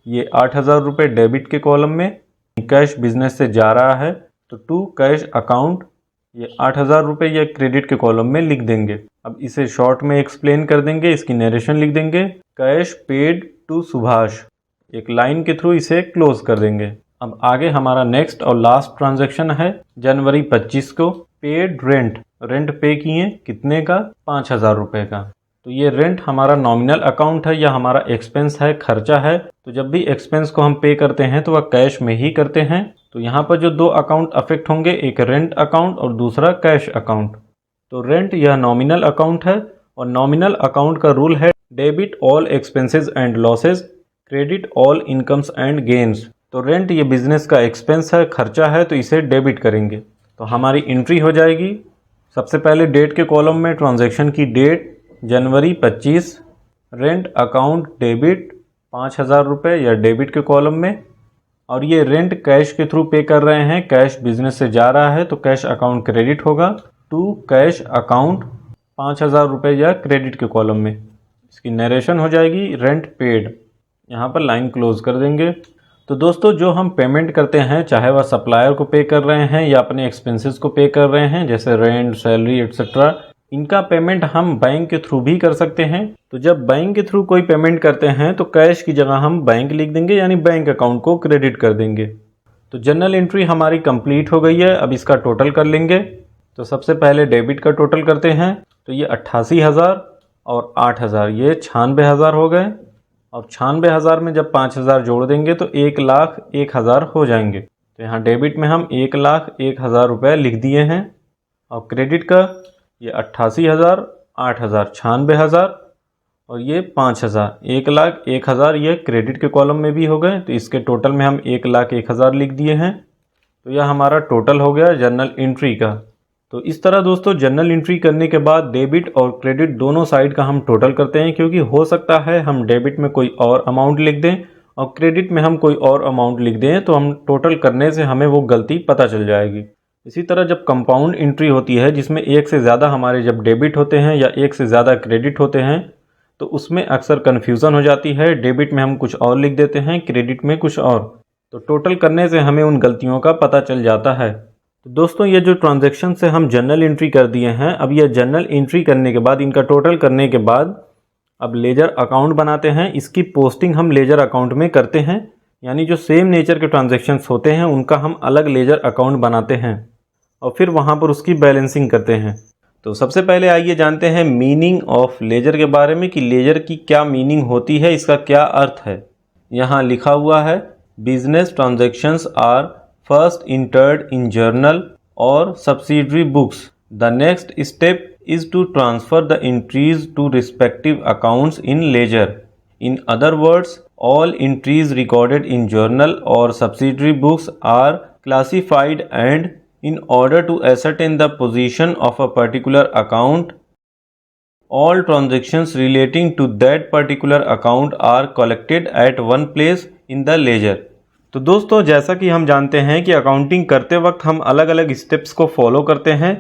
ये 8,000 रुपये डेबिट के कॉलम में। कैश बिजनेस से जा रहा है, तो टू कैश अकाउंट, ये 8,000 रुपये ये क्रेडिट के कॉलम में लिख देंगे। अब इसे शॉर्ट में एक्सप्लेन कर देंगे, इसकी नरेशन लिख देंगे, कैश पेड टू सुभाष, एक लाइन के थ्रू इसे क्लोज कर देंगे। अब आगे हमारा नेक्स्ट और लास्ट ट्रांजैक्शन है जनवरी 25 को, पेड रेंट, रेंट पे किए, कितने का, 5,000 रुपये का। तो ये रेंट हमारा नॉमिनल अकाउंट है, या हमारा एक्सपेंस है, खर्चा है। तो जब भी एक्सपेंस को हम पे करते हैं तो वह कैश में ही करते हैं। तो यहाँ पर जो दो अकाउंट अफेक्ट होंगे, एक रेंट अकाउंट और दूसरा कैश अकाउंट। तो रेंट यह नॉमिनल अकाउंट है, और नॉमिनल अकाउंट का रूल है debit all expenses and losses, credit all incomes and gains. तो रेंट ये बिजनेस का एक्सपेंस है, खर्चा है, तो इसे डेबिट करेंगे। तो हमारी एंट्री हो जाएगी सबसे पहले डेट के कॉलम में, ट्रांजैक्शन की डेट जनवरी 25, रेंट अकाउंट डेबिट 5,000 रुपये या डेबिट के कॉलम में। और ये रेंट कैश के थ्रू पे कर रहे हैं, कैश बिजनेस से जा रहा है, तो कैश अकाउंट क्रेडिट होगा, टू कैश अकाउंट 5,000 रुपये या क्रेडिट के कॉलम में। इसकी नरेशन हो जाएगी रेंट पेड, यहाँ पर लाइन क्लोज कर देंगे। तो दोस्तों जो हम पेमेंट करते हैं, चाहे वह सप्लायर को पे कर रहे हैं या अपने एक्सपेंसेस को पे कर रहे हैं, जैसे रेंट, सैलरी एट्सेट्रा, इनका पेमेंट हम बैंक के थ्रू भी कर सकते हैं। तो जब बैंक के थ्रू कोई पेमेंट करते हैं तो कैश की जगह हम बैंक लिख देंगे, यानी बैंक अकाउंट को क्रेडिट कर देंगे। तो जनरल एंट्री हमारी कंप्लीट हो गई है। अब इसका टोटल कर लेंगे। तो सबसे पहले डेबिट का टोटल करते हैं। तो ये 88,000 और 8,000, ये 96,000 हो गए। और 96,000 में जब 5,000 जोड़ देंगे तो 1,01,000 हो जाएंगे। तो यहाँ डेबिट में हम 1,01,000 रुपये लिख दिए हैं। और क्रेडिट का ये 88,000, 8,000, 96,000 और ये 5,000, 1,01,000 ये क्रेडिट के कॉलम में भी हो गए। तो इसके टोटल में हम 1,01,000 लिख दिए हैं। तो यह हमारा टोटल हो गया जनरल एंट्री का। तो इस तरह दोस्तों जनरल एंट्री करने के बाद डेबिट और क्रेडिट दोनों साइड का हम टोटल करते हैं, क्योंकि हो सकता है हम डेबिट में कोई और अमाउंट लिख दें और क्रेडिट में हम कोई और अमाउंट लिख दें, तो हम टोटल करने से हमें वो गलती पता चल जाएगी। इसी तरह जब कंपाउंड एंट्री होती है, जिसमें एक से ज़्यादा हमारे जब डेबिट होते हैं या एक से ज़्यादा क्रेडिट होते हैं, तो उसमें अक्सर कन्फ्यूज़न हो जाती है। डेबिट में हम कुछ और लिख देते हैं, क्रेडिट में कुछ और। तो टोटल करने से हमें उन गलतियों का पता चल जाता है। तो दोस्तों ये जो ट्रांजैक्शन से हम जर्नल एंट्री कर दिए हैं, अब यह जर्नल एंट्री करने के बाद, इनका टोटल करने के बाद अब लेजर अकाउंट बनाते हैं। इसकी पोस्टिंग हम लेजर अकाउंट में करते हैं, यानी जो सेम नेचर के ट्रांजैक्शंस होते हैं उनका हम अलग लेजर अकाउंट बनाते हैं और फिर वहाँ पर उसकी बैलेंसिंग करते हैं। तो सबसे पहले आइए जानते हैं मीनिंग ऑफ लेजर के बारे में, कि लेजर की क्या मीनिंग होती है, इसका क्या अर्थ है। यहाँ लिखा हुआ है business transactions are first entered in journal और subsidiary books. The next step is to transfer the entries to respective accounts in ledger. In other words, all entries recorded in journal or subsidiary books are classified, and in order to ascertain the position of a particular account, all transactions relating to that particular account are collected at one place in the ledger. तो दोस्तों, जैसा कि हम जानते हैं कि accounting करते वक्त हम अलग अलग स्टेप्स को फॉलो करते हैं।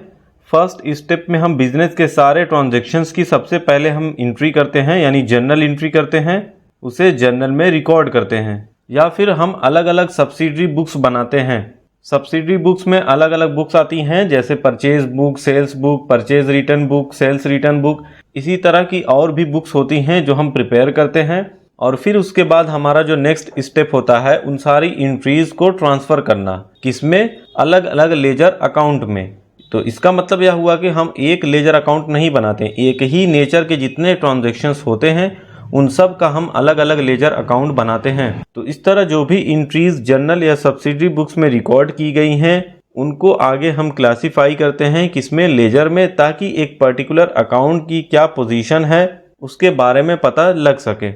फर्स्ट स्टेप में हम बिजनेस के सारे ट्रांजैक्शंस की सबसे पहले हम एंट्री करते हैं, यानी जर्नल एंट्री करते हैं, उसे जर्नल में रिकॉर्ड करते हैं। या फिर हम अलग अलग सब्सिडरी बुक्स बनाते हैं। सब्सिडरी बुक्स में अलग अलग बुक्स आती हैं, जैसे purchase book, sales book, purchase return book, sales return book. इसी तरह की और भी बुक्स होती हैं जो हम प्रिपेयर करते हैं। और फिर उसके बाद हमारा जो नेक्स्ट स्टेप होता है, उन सारी एंट्रीज को ट्रांसफ़र करना, किसमें? अलग अलग लेजर अकाउंट में। तो इसका मतलब यह हुआ कि हम एक लेजर अकाउंट नहीं बनाते, एक ही नेचर के जितने ट्रांजैक्शंस होते हैं उन सब का हम अलग अलग लेजर अकाउंट बनाते हैं। तो इस तरह जो भी एंट्रीज जर्नल या सब्सिडरी बुक्स में रिकॉर्ड की गई हैं, उनको आगे हम क्लासीफाई करते हैं, किसमें? लेजर में, ताकि एक पर्टिकुलर अकाउंट की क्या पोजीशन है उसके बारे में पता लग सके।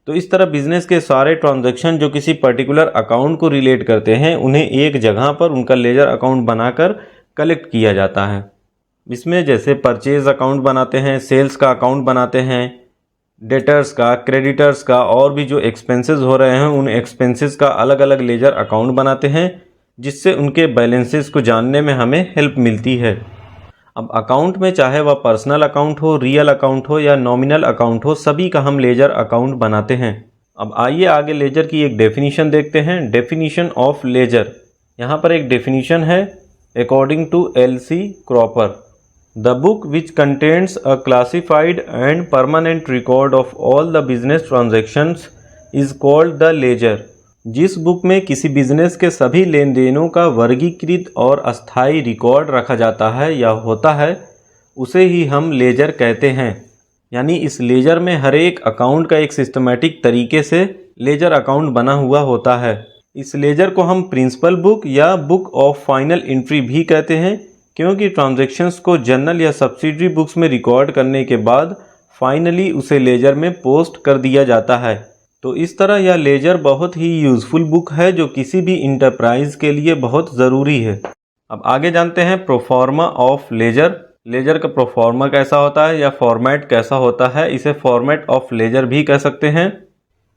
तो इस तरह बिजनेस के सारे ट्रांजैक्शन जो किसी पर्टिकुलर अकाउंट को रिलेट करते हैं, उन्हें एक जगह पर उनका लेजर अकाउंट बनाकर कलेक्ट किया जाता है। इसमें जैसे परचेज अकाउंट बनाते हैं, सेल्स का अकाउंट बनाते हैं, डेटर्स का, क्रेडिटर्स का, और भी जो एक्सपेंसेस हो रहे हैं उन एक्सपेंसेस का अलग अलग लेजर अकाउंट बनाते हैं, जिससे उनके बैलेंसेस को जानने में हमें हेल्प मिलती है। अब अकाउंट में चाहे वह पर्सनल अकाउंट हो, रियल अकाउंट हो या नॉमिनल अकाउंट हो, सभी का हम लेजर अकाउंट बनाते हैं। अब आइए आगे लेजर की एक डेफिनीशन देखते हैं। डेफिनीशन ऑफ लेजर, यहाँ पर एक डेफिनीशन है according to L.C. Cropper, the book which contains a classified and permanent record of all the business transactions is called the ledger. जिस बुक में किसी बिजनेस के सभी लेन देनों का वर्गीकृत और अस्थायी रिकॉर्ड रखा जाता है या होता है, उसे ही हम लेजर कहते हैं। यानी इस लेजर में हर एक अकाउंट का एक सिस्टमेटिक तरीके से लेजर अकाउंट बना हुआ होता है। इस लेजर को हम प्रिंसिपल बुक या बुक ऑफ फाइनल एंट्री भी कहते हैं, क्योंकि ट्रांजैक्शंस को जर्नल या सब्सिडरी बुक्स में रिकॉर्ड करने के बाद फाइनली उसे लेजर में पोस्ट कर दिया जाता है। तो इस तरह यह लेजर बहुत ही यूज़फुल बुक है, जो किसी भी इंटरप्राइज के लिए बहुत ज़रूरी है। अब आगे जानते हैं प्रोफार्मा ऑफ लेजर। लेजर का प्रोफार्मा कैसा होता है या फॉर्मेट कैसा होता है, इसे फॉर्मेट ऑफ लेजर भी कह सकते हैं।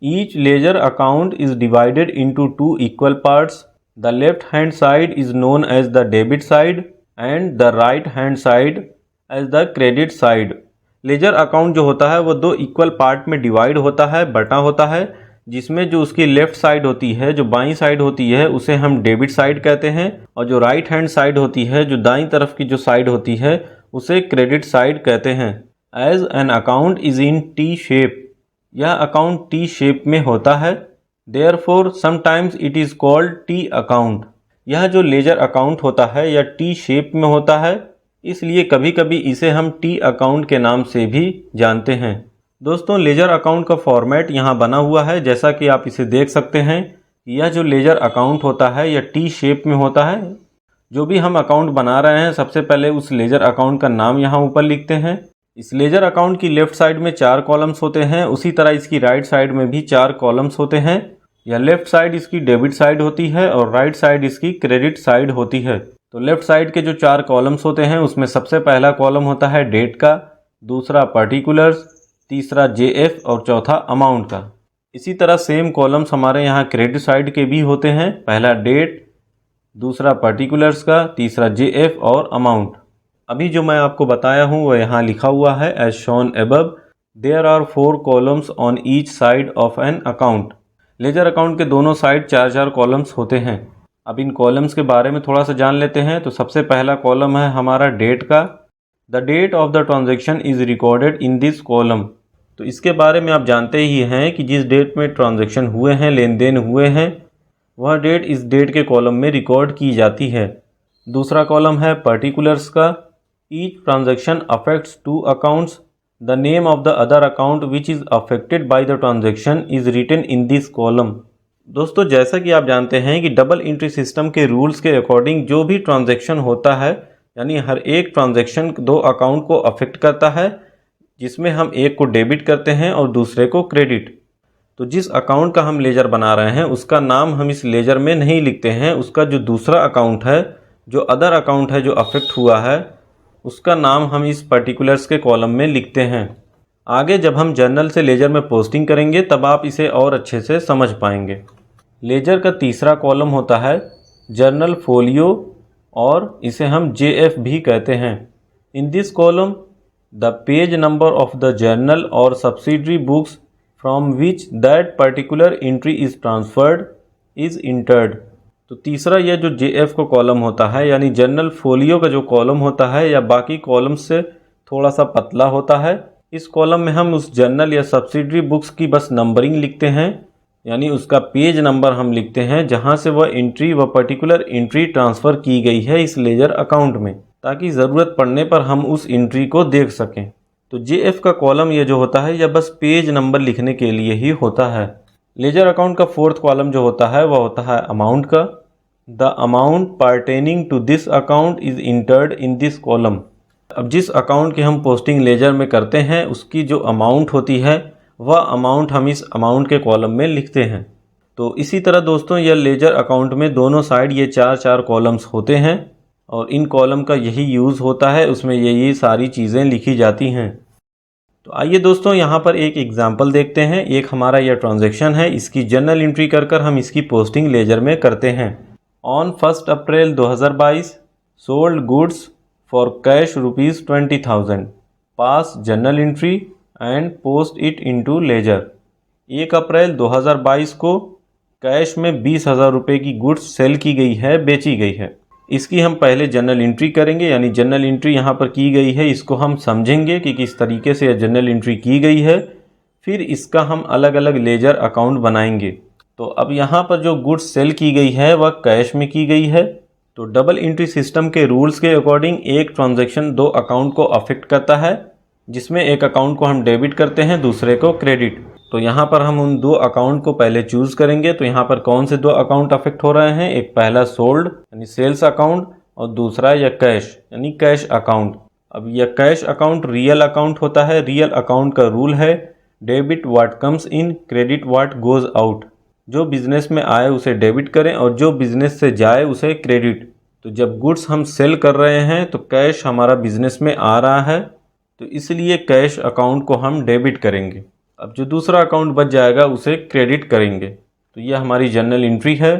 Each ledger account is divided into 2 equal parts. The left hand side is known as the debit side and the right hand side as the credit side. Ledger account जो होता है वो 2 equal part में divide होता है, बटा होता है, जिसमें जो उसकी लेफ्ट साइड होती है, जो बाईं साइड होती है, उसे हम डेबिट साइड कहते हैं, और जो राइट हैंड साइड होती है, जो दाईं तरफ की जो साइड होती है, उसे क्रेडिट साइड कहते हैं। As an account is in T shape, यह अकाउंट टी शेप में होता है। Therefore sometimes it is called T account. यह जो लेजर अकाउंट होता है यह टी शेप में होता है, इसलिए कभी कभी इसे हम टी अकाउंट के नाम से भी जानते हैं। दोस्तों, लेजर अकाउंट का फॉर्मेट यहाँ बना हुआ है, जैसा कि आप इसे देख सकते हैं। यह जो लेजर अकाउंट होता है यह टी शेप में होता है। जो भी हम अकाउंट बना रहे हैं, सबसे पहले उस लेजर अकाउंट का नाम यहाँ ऊपर लिखते हैं। इस लेजर अकाउंट की लेफ्ट साइड में 4 कॉलम्स होते हैं, उसी तरह इसकी राइट साइड में भी 4 कॉलम्स होते हैं। या लेफ्ट साइड इसकी डेबिट साइड होती है और राइट साइड इसकी क्रेडिट साइड होती है। तो लेफ्ट साइड के जो 4 कॉलम्स होते हैं उसमें सबसे पहला कॉलम होता है डेट का, दूसरा पर्टिकुलर्स, तीसरा JF और चौथा अमाउंट का। इसी तरह सेम कॉलम्स हमारे यहाँ क्रेडिट साइड के भी होते हैं, पहला डेट, दूसरा पर्टिकुलर्स का, तीसरा JF और अमाउंट। अभी जो मैं आपको बताया हूँ वह यहाँ लिखा हुआ है as shown above. There are 4 columns on each side of an account. Ledger account के दोनों साइड 4-4 कॉलम्स होते हैं। अब इन कॉलम्स के बारे में थोड़ा सा जान लेते हैं। तो सबसे पहला कॉलम है हमारा डेट का। The date of the transaction is recorded in this column. तो इसके बारे में आप जानते ही हैं कि जिस डेट में ट्रांजेक्शन हुए हैं, लेन देन हुए हैं, वह डेट इस डेट के कॉलम में रिकॉर्ड की जाती है। दूसरा कॉलम है पर्टिकुलर्स का। Each transaction affects 2 accounts. The name of the other account which is affected by the transaction is written in this column. दोस्तों, जैसा कि आप जानते हैं कि डबल एंट्री सिस्टम के रूल्स के अकॉर्डिंग जो भी ट्रांजैक्शन होता है यानी हर एक ट्रांजैक्शन दो अकाउंट को अफेक्ट करता है, जिसमें हम एक को डेबिट करते हैं और दूसरे को क्रेडिट। तो जिस अकाउंट का हम लेजर बना रहे हैं उसका नाम हम इस लेजर में नहीं लिखते हैं, उसका जो दूसरा अकाउंट है, जो अदर अकाउंट है जो अफेक्ट हुआ है, उसका नाम हम इस पर्टिकुलर्स के कॉलम में लिखते हैं। आगे जब हम जर्नल से लेजर में पोस्टिंग करेंगे तब आप इसे और अच्छे से समझ पाएंगे। लेजर का तीसरा कॉलम होता है जर्नल फोलियो, और इसे हम JF भी कहते हैं। In this column the page number of the journal और subsidiary books from which that particular entry is transferred is entered. तो तीसरा यह जो JF का कॉलम होता है, यानी जर्नल फोलियो का जो कॉलम होता है या बाकी कॉलम से थोड़ा सा पतला होता है, इस कॉलम में हम उस जर्नल या सब्सिडरी बुक्स की बस नंबरिंग लिखते हैं, यानी उसका पेज नंबर हम लिखते हैं जहां से वह एंट्री व पर्टिकुलर एंट्री ट्रांसफ़र की गई है इस लेजर अकाउंट में, ताकि ज़रूरत पड़ने पर हम उस एंट्री को देख सकें। तो JF का कॉलम ये जो होता है यह बस पेज नंबर लिखने के लिए ही होता है। लेजर अकाउंट का फोर्थ कॉलम जो होता है वह होता है अमाउंट का। The amount pertaining to this account is entered in this column. अब जिस अकाउंट की हम पोस्टिंग लेजर में करते हैं उसकी जो अमाउंट होती है वह अमाउंट हम इस अमाउंट के कॉलम में लिखते हैं। तो इसी तरह दोस्तों यह लेजर अकाउंट में दोनों साइड ये चार चार कॉलम्स होते हैं और इन कॉलम का यही यूज़ होता है, उसमें यही सारी चीज़ें लिखी जाती हैं। तो आइए दोस्तों यहाँ पर एक एग्जांपल देखते हैं। एक हमारा यह ट्रांजैक्शन है, इसकी जर्नल एंट्री कर हम इसकी पोस्टिंग लेजर में करते हैं। On 1 April 2022 sold goods for cash ₹20,000, pass journal entry and post it into ledger. 1 अप्रैल 2022 को कैश में 20,000 रुपये की गुड्स सेल की गई है, बेची गई है। इसकी हम पहले जर्नल एंट्री करेंगे, यानी जर्नल एंट्री यहाँ पर की गई है, इसको हम समझेंगे कि किस तरीके से यह जर्नल एंट्री की गई है। फिर इसका हम अलग अलग लेजर अकाउंट बनाएंगे। तो अब यहाँ पर जो गुड्स सेल की गई है वह कैश में की गई है। तो डबल एंट्री सिस्टम के रूल्स के अकॉर्डिंग एक ट्रांजैक्शन दो अकाउंट को अफेक्ट करता है, जिसमें एक अकाउंट को हम डेबिट करते हैं, दूसरे को क्रेडिट। तो यहाँ पर हम उन दो अकाउंट को पहले चूज करेंगे। तो यहाँ पर कौन से दो अकाउंट अफेक्ट हो रहे हैं, एक पहला सोल्ड यानी सेल्स अकाउंट और दूसरा यह कैश यानी कैश अकाउंट। अब यह कैश अकाउंट रियल अकाउंट होता है। रियल अकाउंट का रूल है debit what comes in, credit what goes out. जो बिजनेस में आए उसे डेबिट करें और जो बिजनेस से जाए उसे क्रेडिट। तो जब गुड्स हम सेल कर रहे हैं तो कैश हमारा बिजनेस में आ रहा है, तो इसलिए कैश अकाउंट को हम डेबिट करेंगे। अब जो दूसरा अकाउंट बच जाएगा उसे क्रेडिट करेंगे। तो यह हमारी जर्नल एंट्री है।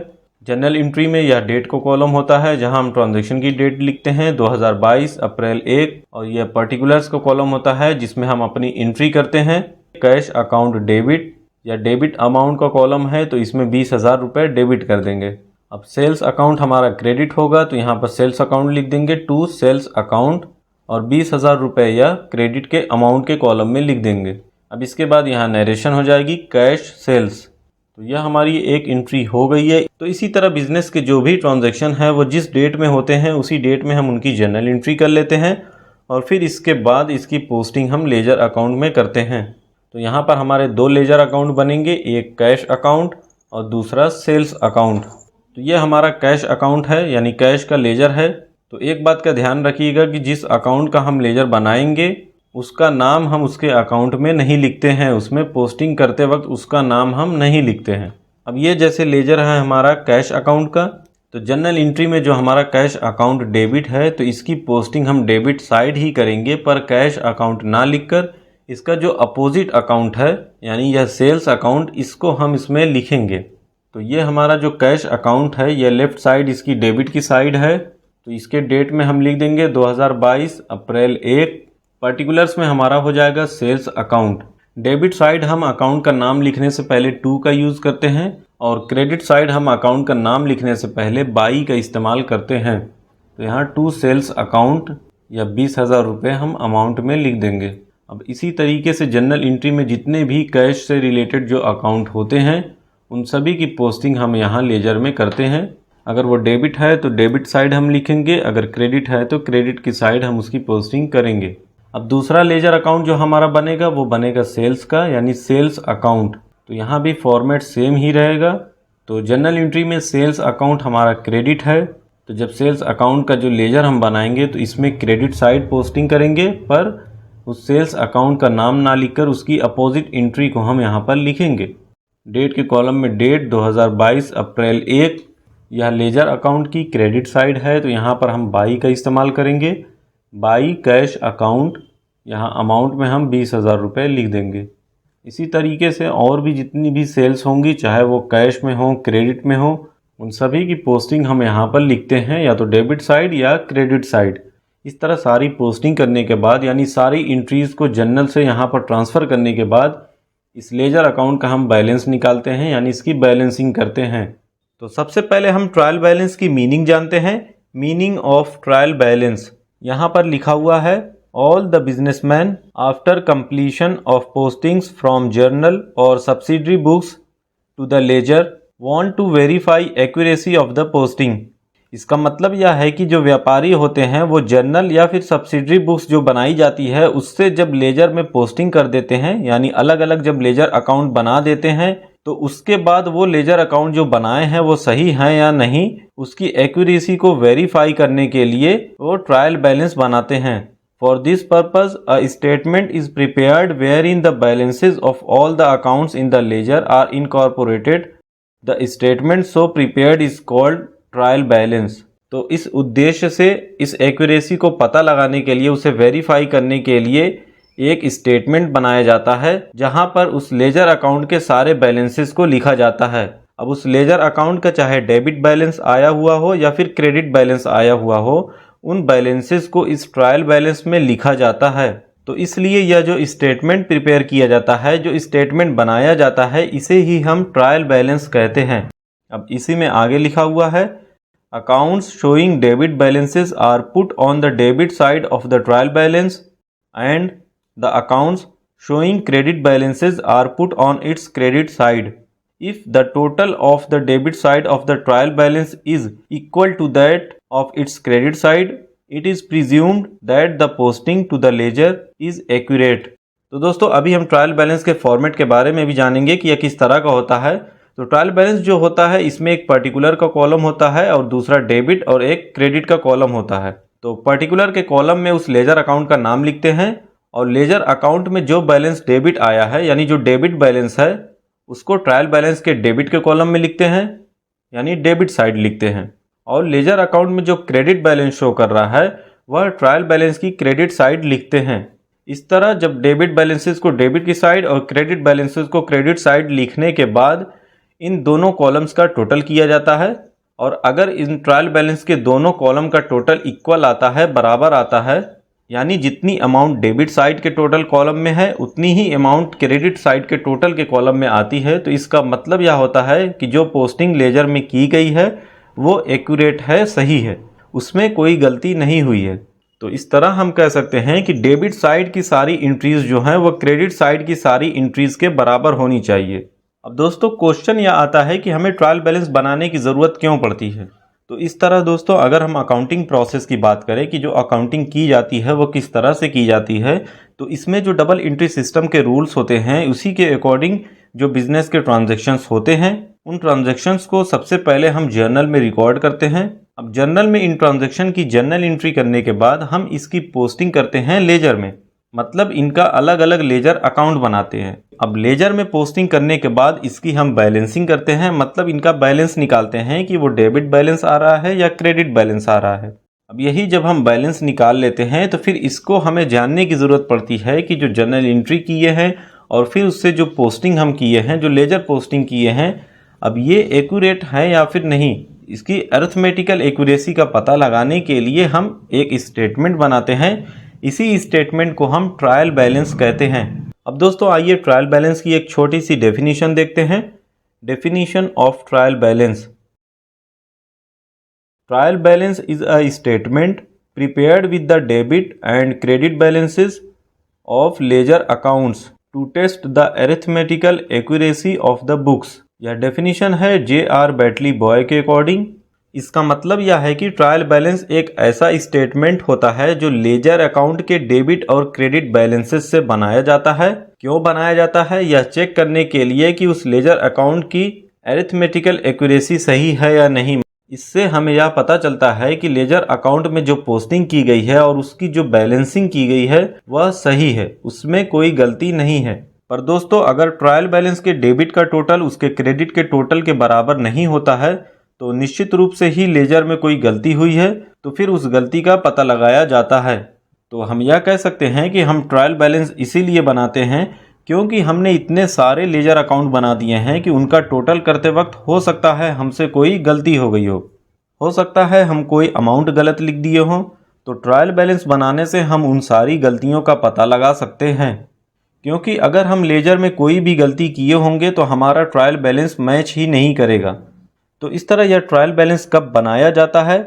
जर्नल एंट्री में यह डेट को कॉलम होता है जहां हम ट्रांजैक्शन की डेट लिखते हैं 2022 अप्रैल 1, और यह पर्टिकुलर्स का कॉलम होता है जिसमें हम अपनी एंट्री करते हैं। कैश अकाउंट डेबिट या डेबिट अमाउंट का कॉलम है तो इसमें 20,000 रुपये डेबिट कर देंगे। अब सेल्स अकाउंट हमारा क्रेडिट होगा तो यहाँ पर सेल्स अकाउंट लिख देंगे टू सेल्स अकाउंट और 20,000 रुपये या क्रेडिट के अमाउंट के कॉलम में लिख देंगे। अब इसके बाद यहाँ नरेशन हो जाएगी कैश सेल्स। तो यह हमारी एक एंट्री हो गई है। तो इसी तरह बिजनेस के जो भी ट्रांजैक्शन है वो जिस डेट में होते हैं उसी डेट में हम उनकी जर्नल एंट्री कर लेते हैं और फिर इसके बाद इसकी पोस्टिंग हम लेजर अकाउंट में करते हैं। तो यहाँ पर हमारे दो लेजर अकाउंट बनेंगे, एक कैश अकाउंट और दूसरा सेल्स अकाउंट। तो ये हमारा कैश अकाउंट है यानी कैश का लेजर है। तो एक बात का ध्यान रखिएगा कि जिस अकाउंट का हम लेजर बनाएंगे उसका नाम हम उसके अकाउंट में नहीं लिखते हैं, उसमें पोस्टिंग करते वक्त उसका नाम हम नहीं लिखते हैं। अब ये जैसे लेजर है हमारा कैश अकाउंट का, तो जर्नल एंट्री में जो हमारा कैश अकाउंट डेबिट है तो इसकी पोस्टिंग हम डेबिट साइड ही करेंगे, पर कैश अकाउंट ना लिखकर इसका जो अपोजिट अकाउंट है यानी यह सेल्स अकाउंट, इसको हम इसमें लिखेंगे। तो ये हमारा जो कैश अकाउंट है यह लेफ्ट साइड इसकी डेबिट की साइड है, तो इसके डेट में हम लिख देंगे 2022 अप्रैल 1। पर्टिकुलर्स में हमारा हो जाएगा सेल्स अकाउंट। डेबिट साइड हम अकाउंट का नाम लिखने से पहले टू का यूज़ करते हैं और क्रेडिट साइड हम अकाउंट का नाम लिखने से पहले बाई का इस्तेमाल करते हैं। तो यहाँ टू सेल्स अकाउंट या 20,000 रुपये हम अमाउंट में लिख देंगे। अब इसी तरीके से जर्नल एंट्री में जितने भी कैश से रिलेटेड जो अकाउंट होते हैं उन सभी की पोस्टिंग हम यहाँ लेजर में करते हैं। अगर वो डेबिट है तो डेबिट साइड हम लिखेंगे, अगर क्रेडिट है तो क्रेडिट की साइड हम उसकी पोस्टिंग करेंगे। अब दूसरा लेजर अकाउंट जो हमारा बनेगा वो बनेगा सेल्स का यानी सेल्स अकाउंट। तो यहाँ भी फॉर्मेट सेम ही रहेगा। तो जर्नल एंट्री में सेल्स अकाउंट हमारा क्रेडिट है तो जब सेल्स अकाउंट का जो लेजर हम बनाएंगे तो इसमें क्रेडिट साइड पोस्टिंग करेंगे, पर उस सेल्स अकाउंट का नाम ना लिखकर उसकी अपोजिट एंट्री को हम यहाँ पर लिखेंगे। डेट के कॉलम में डेट 2022 अप्रैल 1, यह लेजर अकाउंट की क्रेडिट साइड है, तो यहाँ पर हम बाई का इस्तेमाल करेंगे। बाई कैश अकाउंट, यहाँ अमाउंट में हम 20,000 रुपये लिख देंगे। इसी तरीके से और भी जितनी भी सेल्स होंगी, चाहे वो कैश में हो क्रेडिट में हो, उन सभी की पोस्टिंग हम यहाँ पर लिखते हैं, या तो डेबिट साइड या क्रेडिट साइड। इस तरह सारी पोस्टिंग करने के बाद, यानी सारी एंट्रीज़ को जनरल से यहाँ पर ट्रांसफ़र करने के बाद इस लेजर अकाउंट का हम बैलेंस निकालते हैं, यानी इसकी बैलेंसिंग करते हैं। तो सबसे पहले हम ट्रायल बैलेंस की मीनिंग जानते हैं। मीनिंग ऑफ ट्रायल बैलेंस यहाँ पर लिखा हुआ है, all the businessman after completion of postings from journal और subsidiary books to the ledger want to verify accuracy of the posting. इसका मतलब यह है कि जो व्यापारी होते हैं वो जर्नल या फिर सब्सिडरी बुक्स जो बनाई जाती है उससे जब लेजर में पोस्टिंग कर देते हैं, यानी अलग अलग जब लेजर अकाउंट बना देते हैं, तो उसके बाद वो लेजर अकाउंट जो बनाए हैं वो सही हैं या नहीं, उसकी एक्यूरेसी को वेरीफाई करने के लिए वो ट्रायल बैलेंस बनाते हैं। For this purpose a statement is prepared where in the balances of all the accounts in the ledger are incorporated. The statement so prepared is called trial balance. तो इस उद्देश्य से, इस एक्यूरेसी को पता लगाने के लिए, उसे वेरीफाई करने के लिए एक स्टेटमेंट बनाया जाता है, जहां पर उस लेजर अकाउंट के सारे बैलेंसेस को लिखा जाता है। अब उस लेजर अकाउंट का चाहे डेबिट बैलेंस आया हुआ हो या फिर क्रेडिट बैलेंस आया हुआ हो, उन बैलेंसेस को इस ट्रायल बैलेंस में लिखा जाता है। तो इसलिए यह जो स्टेटमेंट प्रिपेयर किया जाता है, जो स्टेटमेंट बनाया जाता है, इसे ही हम ट्रायल बैलेंस कहते हैं। अब इसी में आगे लिखा हुआ है, accounts showing debit balances are put on the debit side of the trial balance and the accounts showing credit balances are put on its credit side. If the total of the debit side of the trial balance is equal to that of its credit side, it is presumed that the posting to the ledger is accurate. तो दोस्तों अभी हम trial balance के format के बारे में भी जानेंगे कि यह किस तरह का होता है। तो ट्रायल बैलेंस जो होता है इसमें एक पर्टिकुलर का कॉलम होता है और दूसरा डेबिट और एक क्रेडिट का कॉलम होता है। तो पर्टिकुलर के कॉलम में उस लेजर अकाउंट का नाम लिखते हैं और लेजर अकाउंट में जो बैलेंस डेबिट आया है, यानी जो डेबिट बैलेंस है, उसको ट्रायल बैलेंस के डेबिट के कॉलम में लिखते हैं, यानी डेबिट साइड लिखते हैं। और लेजर अकाउंट में जो क्रेडिट बैलेंस शो कर रहा है वह ट्रायल बैलेंस की क्रेडिट साइड लिखते हैं। इस तरह जब डेबिट बैलेंसेस को डेबिट की साइड और क्रेडिट बैलेंसेस को क्रेडिट साइड लिखने के बाद इन दोनों कॉलम्स का टोटल किया जाता है, और अगर इन ट्रायल बैलेंस के दोनों कॉलम का टोटल इक्वल आता है, बराबर आता है, यानी जितनी अमाउंट डेबिट साइड के टोटल कॉलम में है उतनी ही अमाउंट क्रेडिट साइड के टोटल के कॉलम में आती है, तो इसका मतलब यह होता है कि जो पोस्टिंग लेजर में की गई है वो एक्यूरेट है, सही है, उसमें कोई गलती नहीं हुई है। तो इस तरह हम कह सकते हैं कि डेबिट साइड की सारी एंट्रीज जो हैं वो क्रेडिट साइड की सारी एंट्रीज के बराबर होनी चाहिए। अब दोस्तों क्वेश्चन यह आता है कि हमें ट्रायल बैलेंस बनाने की ज़रूरत क्यों पड़ती है। तो इस तरह दोस्तों अगर हम अकाउंटिंग प्रोसेस की बात करें कि जो अकाउंटिंग की जाती है वो किस तरह से की जाती है, तो इसमें जो डबल एंट्री सिस्टम के रूल्स होते हैं उसी के अकॉर्डिंग जो बिजनेस के ट्रांजैक्शंस होते हैं, उन ट्रांजैक्शंस को सबसे पहले हम जर्नल में रिकॉर्ड करते हैं। अब जर्नल में इन ट्रांजैक्शन की जर्नल एंट्री करने के बाद हम इसकी पोस्टिंग करते हैं लेजर में, मतलब इनका अलग अलग लेजर अकाउंट बनाते हैं। अब लेजर में पोस्टिंग करने के बाद इसकी हम बैलेंसिंग करते हैं, मतलब इनका बैलेंस निकालते हैं कि वो डेबिट बैलेंस आ रहा है या क्रेडिट बैलेंस आ रहा है। अब यही जब हम बैलेंस निकाल लेते हैं तो फिर इसको हमें जानने की ज़रूरत पड़ती है कि जो जर्नल एंट्री किए हैं और फिर उससे जो पोस्टिंग हम किए हैं, जो लेजर पोस्टिंग किए हैं, अब ये एक्यूरेट है या फिर नहीं। इसकी अरिथमेटिकल एक्यूरेसी का पता लगाने के लिए हम एक स्टेटमेंट बनाते हैं, इसी स्टेटमेंट को हम ट्रायल बैलेंस कहते हैं। अब दोस्तों आइए ट्रायल बैलेंस की एक छोटी सी डेफिनेशन देखते हैं। Definition of trial balance. Trial balance is a statement prepared with the debit and credit balances of ledger accounts to test the arithmetical accuracy of the books. यह डेफिनेशन है J.R. Batliboi के according. इसका मतलब यह है कि trial balance एक ऐसा स्टेटमेंट होता है जो लेजर अकाउंट के डेबिट और क्रेडिट बैलेंसेस से बनाया जाता है। क्यों बनाया जाता है? यह चेक करने के लिए कि उस लेजर अकाउंट की अरिथमेटिकल एक्यूरेसी सही है या नहीं, इससे हमें यह पता चलता है कि लेजर अकाउंट में जो पोस्टिंग की गई है और उसकी जो बैलेंसिंग की गई है वह सही है, उसमें कोई गलती नहीं है। पर दोस्तों, अगर ट्रायल बैलेंस के डेबिट का टोटल उसके क्रेडिट के टोटल के बराबर नहीं होता है तो निश्चित रूप से ही लेजर में कोई गलती हुई है, तो फिर उस गलती का पता लगाया जाता है। तो हम यह कह सकते हैं कि हम ट्रायल बैलेंस इसीलिए बनाते हैं क्योंकि हमने इतने सारे लेजर अकाउंट बना दिए हैं कि उनका टोटल करते वक्त हो सकता है हमसे कोई गलती हो गई हो सकता है हम कोई अमाउंट गलत लिख दिए हों। तो ट्रायल बैलेंस बनाने से हम उन सारी गलतियों का पता लगा सकते हैं, क्योंकि अगर हम लेजर में कोई भी गलती किए होंगे तो हमारा ट्रायल बैलेंस मैच ही नहीं करेगा। तो इस तरह यह ट्रायल बैलेंस कब बनाया जाता है?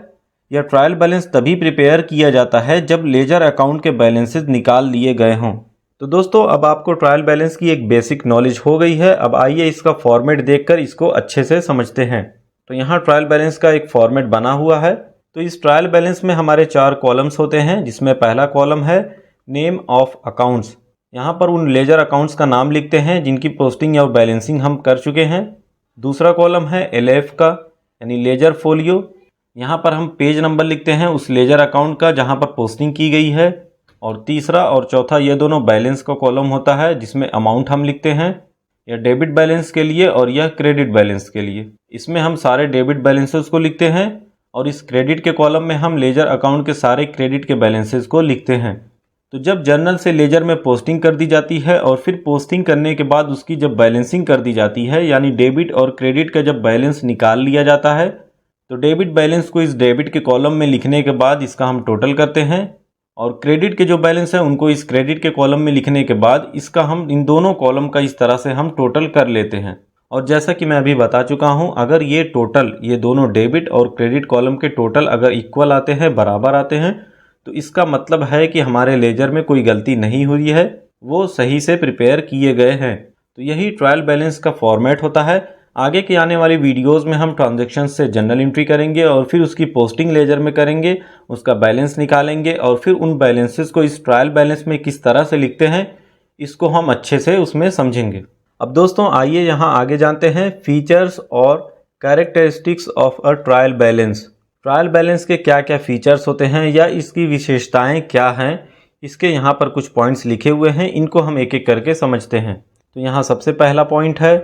यह ट्रायल बैलेंस तभी प्रिपेयर किया जाता है जब लेजर अकाउंट के बैलेंसेस निकाल लिए गए हों। तो दोस्तों, अब आपको ट्रायल बैलेंस की एक बेसिक नॉलेज हो गई है। अब आइए इसका फॉर्मेट देखकर इसको अच्छे से समझते हैं। तो यहाँ ट्रायल बैलेंस का एक फॉर्मेट बना हुआ है। तो इस ट्रायल बैलेंस में हमारे 4 कॉलम्स होते हैं, जिसमें पहला कॉलम है नेम ऑफ अकाउंट्स। यहाँ पर उन लेजर अकाउंट्स का नाम लिखते हैं जिनकी पोस्टिंग या बैलेंसिंग हम कर चुके हैं। दूसरा कॉलम है एलएफ का, यानी लेजर फोलियो। यहाँ पर हम पेज नंबर लिखते हैं उस लेजर अकाउंट का जहाँ पर पोस्टिंग की गई है। और तीसरा और चौथा ये दोनों बैलेंस का कॉलम होता है जिसमें अमाउंट हम लिखते हैं। यह डेबिट बैलेंस के लिए और यह क्रेडिट बैलेंस के लिए। इसमें हम सारे डेबिट बैलेंसेस को लिखते हैं और इस क्रेडिट के कॉलम में हम लेजर अकाउंट के सारे क्रेडिट के बैलेंसेस को लिखते हैं। तो जब जर्नल से लेजर में पोस्टिंग कर दी जाती है और फिर पोस्टिंग करने के बाद उसकी जब बैलेंसिंग कर दी जाती है, यानी डेबिट और क्रेडिट का जब बैलेंस निकाल लिया जाता है, तो डेबिट बैलेंस को इस डेबिट के कॉलम में लिखने के बाद इसका हम टोटल करते हैं और क्रेडिट के जो बैलेंस है उनको इस क्रेडिट के कॉलम में लिखने के बाद इसका हम इन दोनों कॉलम का इस तरह से हम टोटल कर लेते हैं। और जैसा कि मैं अभी बता चुका हूं, अगर ये टोटल, ये दोनों डेबिट और क्रेडिट कॉलम के टोटल अगर इक्वल आते हैं, बराबर आते हैं, तो इसका मतलब है कि हमारे लेजर में कोई गलती नहीं हुई है, वो सही से प्रिपेयर किए गए हैं। तो यही ट्रायल बैलेंस का फॉर्मेट होता है। आगे की आने वाली वीडियोस में हम ट्रांजैक्शंस से जर्नल एंट्री करेंगे और फिर उसकी पोस्टिंग लेजर में करेंगे, उसका बैलेंस निकालेंगे और फिर उन बैलेंसेस को इस ट्रायल बैलेंस में किस तरह से लिखते हैं, इसको हम अच्छे से उसमें समझेंगे। अब दोस्तों, आइए यहाँ आगे जानते हैं फीचर्स और characteristics of a trial balance. Trial balance के क्या क्या फीचर्स होते हैं या इसकी विशेषताएं क्या हैं, इसके यहाँ पर कुछ पॉइंट्स लिखे हुए हैं, इनको हम एक एक करके समझते हैं। तो यहाँ सबसे पहला पॉइंट है,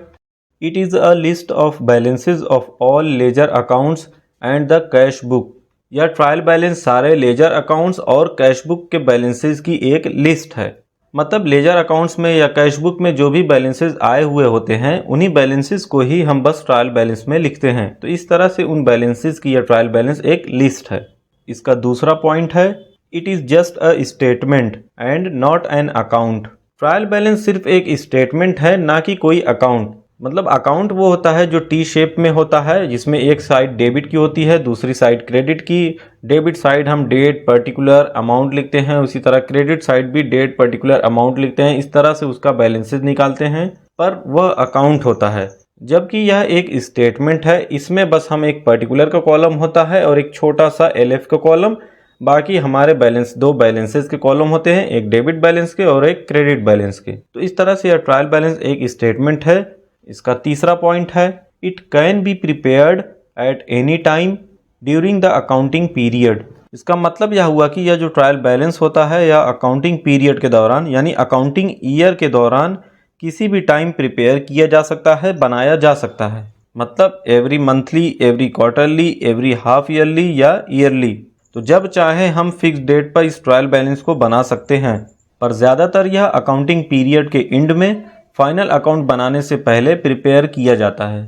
it is a list of balances of all ledger accounts and the cash book. यह ट्रायल बैलेंस सारे लेजर अकाउंट्स और कैश बुक के बैलेंसेज की एक लिस्ट है। मतलब लेजर अकाउंट्स में या कैश बुक में जो भी बैलेंसेज आए हुए होते हैं, उन्हीं बैलेंसेज को ही हम बस ट्रायल बैलेंस में लिखते हैं। तो इस तरह से उन बैलेंसेज की यह ट्रायल बैलेंस एक लिस्ट है। इसका दूसरा पॉइंट है, it is just a statement and not an account. Trial balance सिर्फ एक स्टेटमेंट है, ना कि कोई अकाउंट। मतलब अकाउंट वो होता है जो टी शेप में होता है, जिसमें एक साइड डेबिट की होती है, दूसरी साइड क्रेडिट की। डेबिट साइड हम डेट पर्टिकुलर अमाउंट लिखते हैं, उसी तरह क्रेडिट साइड भी डेट पर्टिकुलर अमाउंट लिखते हैं। इस तरह से उसका बैलेंसेस निकालते हैं, पर वह अकाउंट होता है। जबकि यह एक स्टेटमेंट है, इसमें बस हम एक पर्टिकुलर का कॉलम होता है और एक छोटा सा एलएफ का कॉलम। बाकी हमारे बैलेंस, 2 बैलेंसेस के कॉलम होते हैं, एक डेबिट बैलेंस के और एक क्रेडिट बैलेंस के। तो इस तरह से यह ट्रायल बैलेंस एक स्टेटमेंट है। इसका तीसरा पॉइंट है, it can be prepared at any time during the accounting period. इसका मतलब यह हुआ कि यह जो ट्रायल बैलेंस होता है या अकाउंटिंग पीरियड के दौरान, यानी अकाउंटिंग ईयर के दौरान किसी भी टाइम प्रिपेयर किया जा सकता है, बनाया जा सकता है। मतलब every monthly, every quarterly, every half yearly या ईयरली। तो जब चाहे हम फिक्स डेट पर इस ट्रायल बैलेंस को बना सकते हैं, पर ज़्यादातर यह अकाउंटिंग पीरियड के एंड में फाइनल अकाउंट बनाने से पहले प्रिपेयर किया जाता है।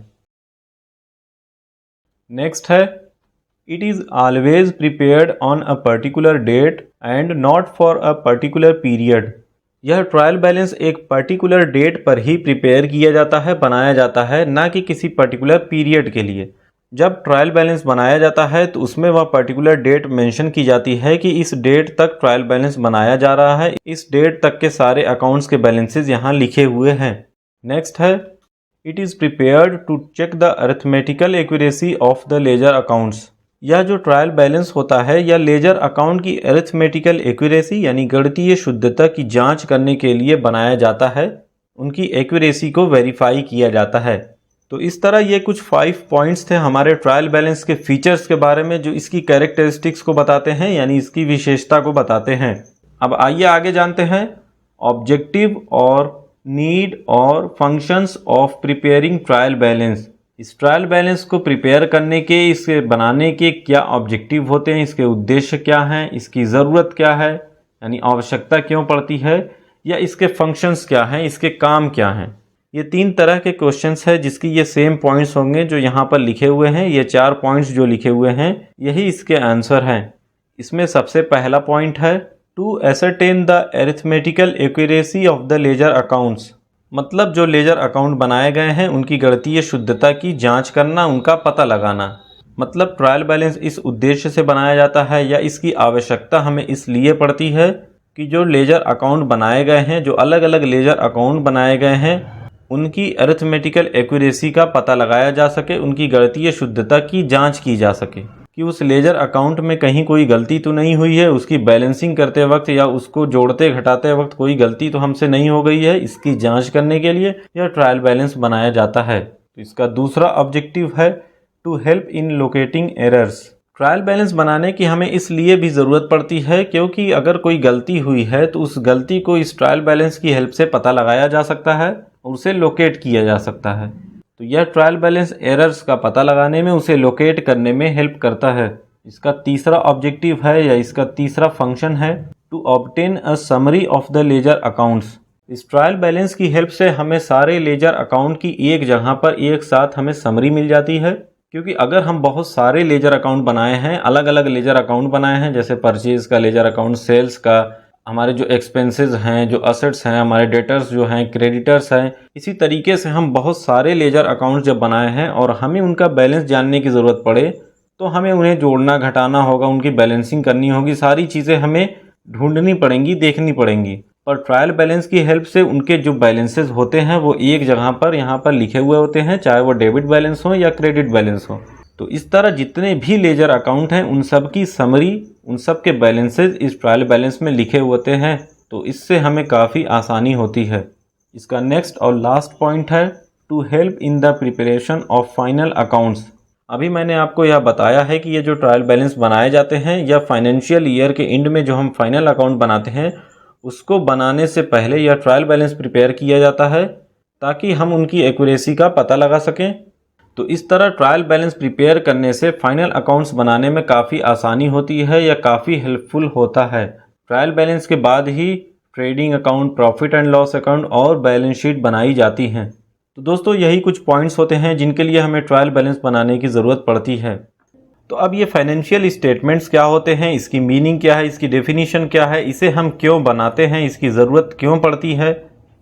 नेक्स्ट है, it is always prepared on a particular date and not for a particular period. यह ट्रायल बैलेंस एक पर्टिकुलर डेट पर ही प्रिपेयर किया जाता है, बनाया जाता है, ना कि किसी पर्टिकुलर पीरियड के लिए। जब ट्रायल बैलेंस बनाया जाता है तो उसमें वह पर्टिकुलर डेट मेंशन की जाती है कि इस डेट तक ट्रायल बैलेंस बनाया जा रहा है, इस डेट तक के सारे अकाउंट्स के बैलेंसेस यहाँ लिखे हुए हैं। नेक्स्ट है, it is prepared to check the arithmetical accuracy of the ledger accounts. यह जो ट्रायल बैलेंस होता है यह लेजर अकाउंट की अरिथमेटिकल एक्यूरेसी यानी गणितीय शुद्धता की जांच करने के लिए बनाया जाता है। उनकी एक्यूरेसी को वेरीफाई किया जाता है। तो इस तरह ये कुछ 5 पॉइंट्स थे हमारे ट्रायल बैलेंस के फीचर्स के बारे में, जो इसकी कैरेक्टरिस्टिक्स को बताते हैं, यानी इसकी विशेषता को बताते हैं। अब आइए आगे जानते हैं ऑब्जेक्टिव और नीड और functions of preparing trial balance. इस ट्रायल बैलेंस को प्रिपेयर करने के, इसे बनाने के क्या ऑब्जेक्टिव होते हैं, इसके उद्देश्य क्या हैं, इसकी ज़रूरत क्या है, यानी आवश्यकता क्यों पड़ती है, या इसके फंक्शंस क्या हैं, इसके काम क्या हैं। ये 3 तरह के क्वेश्चंस है जिसकी ये सेम पॉइंट्स होंगे जो यहाँ पर लिखे हुए हैं। ये 4 पॉइंट्स जो लिखे हुए हैं यही इसके आंसर हैं। इसमें सबसे पहला पॉइंट है to ascertain the arithmetical accuracy of the ledger accounts, मतलब जो लेजर अकाउंट बनाए गए हैं उनकी गणितीय शुद्धता की जांच करना, उनका पता लगाना। मतलब ट्रायल बैलेंस इस उद्देश्य से बनाया जाता है या इसकी आवश्यकता हमें इसलिए पड़ती है कि जो लेजर अकाउंट बनाए गए हैं, जो अलग अलग लेजर अकाउंट बनाए गए हैं, उनकी अरिथमेटिकल एक्यूरेसी का पता लगाया जा सके, उनकी गणितीय शुद्धता की जांच की जा सके कि उस लेजर अकाउंट में कहीं कोई गलती तो नहीं हुई है, उसकी बैलेंसिंग करते वक्त या उसको जोड़ते घटाते वक्त कोई गलती तो हमसे नहीं हो गई है। इसकी जांच करने के लिए यह ट्रायल बैलेंस बनाया जाता है। तो इसका दूसरा ऑब्जेक्टिव है to help in locating errors. Trial balance बनाने की हमें इसलिए भी ज़रूरत पड़ती है क्योंकि अगर कोई गलती हुई है तो उस गलती को इस ट्रायल बैलेंस की हेल्प से पता लगाया जा सकता है और उसे लोकेट किया जा सकता है। तो यह ट्रायल बैलेंस एरर्स का पता लगाने में, उसे लोकेट करने में हेल्प करता है। इसका तीसरा ऑब्जेक्टिव है या इसका तीसरा फंक्शन है to obtain a summary of the ledger accounts. इस ट्रायल बैलेंस की हेल्प से हमें सारे लेजर अकाउंट की एक जगह पर एक साथ हमें समरी मिल जाती है। क्योंकि अगर हम बहुत सारे लेजर अकाउंट बनाए हैं, अलग अलग लेजर अकाउंट बनाए हैं, जैसे परचेज का लेजर अकाउंट, सेल्स का, हमारे जो एक्सपेंसेस हैं, जो असेट्स हैं, हमारे डेटर्स जो हैं, क्रेडिटर्स हैं, इसी तरीके से हम बहुत सारे लेजर अकाउंट जब बनाए हैं और हमें उनका बैलेंस जानने की ज़रूरत पड़े तो हमें उन्हें जोड़ना घटाना होगा, उनकी बैलेंसिंग करनी होगी, सारी चीज़ें हमें ढूंढनी पड़ेंगी, देखनी पड़ेंगी। पर ट्रायल बैलेंस की हेल्प से उनके जो बैलेंसेस होते हैं वो एक जगह पर यहाँ पर लिखे हुए होते हैं, चाहे वो डेबिट बैलेंस हो या क्रेडिट बैलेंस हो। तो इस तरह जितने भी लेजर अकाउंट हैं उन सब की समरी, उन सब के बैलेंसेज इस ट्रायल बैलेंस में लिखे होते हैं। तो इससे हमें काफ़ी आसानी होती है। इसका नेक्स्ट और लास्ट पॉइंट है to help in the preparation of final accounts. अभी मैंने आपको यह बताया है कि ये जो ट्रायल बैलेंस बनाए जाते हैं या फाइनेंशियल ईयर के एंड में जो हम फाइनल अकाउंट बनाते हैं, उसको बनाने से पहले यह ट्रायल बैलेंस प्रिपेयर किया जाता है ताकि हम उनकी एक्यूरेसी का पता लगा सकें। तो इस तरह ट्रायल बैलेंस प्रिपेयर करने से फाइनल अकाउंट्स बनाने में काफ़ी आसानी होती है या काफ़ी हेल्पफुल होता है। ट्रायल बैलेंस के बाद ही trading account, profit and loss account और बैलेंस शीट बनाई जाती हैं। तो दोस्तों यही कुछ पॉइंट्स होते हैं जिनके लिए हमें ट्रायल बैलेंस बनाने की ज़रूरत पड़ती है। तो अब ये फाइनेंशियल स्टेटमेंट्स क्या होते हैं, इसकी मीनिंग क्या है, इसकी डेफिनेशन क्या है, इसे हम क्यों बनाते हैं, इसकी ज़रूरत क्यों पड़ती है,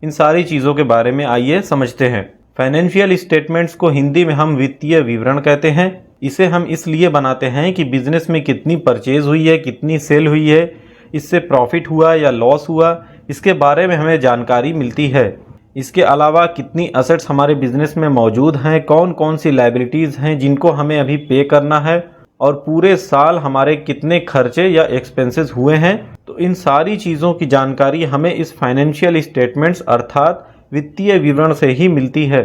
इन सारी चीज़ों के बारे में आइए समझते हैं। फाइनेंशियल स्टेटमेंट्स को हिंदी में हम वित्तीय विवरण कहते हैं। इसे हम इसलिए बनाते हैं कि बिजनेस में कितनी परचेज हुई है, कितनी सेल हुई है, इससे प्रॉफिट हुआ या लॉस हुआ, इसके बारे में हमें जानकारी मिलती है। इसके अलावा कितनी असेट्स हमारे बिजनेस में मौजूद हैं, कौन कौन सी लायबिलिटीज़ हैं जिनको हमें अभी पे करना है, और पूरे साल हमारे कितने खर्चे या एक्सपेंसेस हुए हैं। तो इन सारी चीज़ों की जानकारी हमें इस फाइनेंशियल स्टेटमेंट्स अर्थात वित्तीय विवरण से ही मिलती है।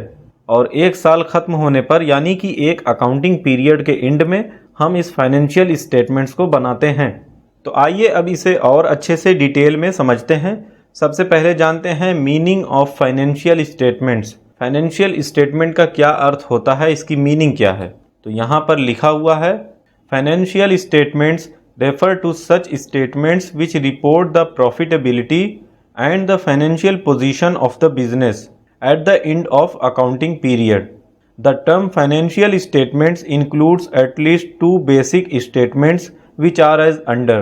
और एक साल खत्म होने पर यानी कि एक अकाउंटिंग पीरियड के एंड में हम इस फाइनेंशियल स्टेटमेंट्स को बनाते हैं। तो आइए अब इसे और अच्छे से डिटेल में समझते हैं। सबसे पहले जानते हैं meaning of financial statements. Financial statement का क्या अर्थ होता है, इसकी मीनिंग क्या है। तो यहाँ पर लिखा हुआ है financial statements refer to such statements which report the profitability and the financial position of the business at the end of accounting period. The term financial statements includes at least 2 basic statements which are as under.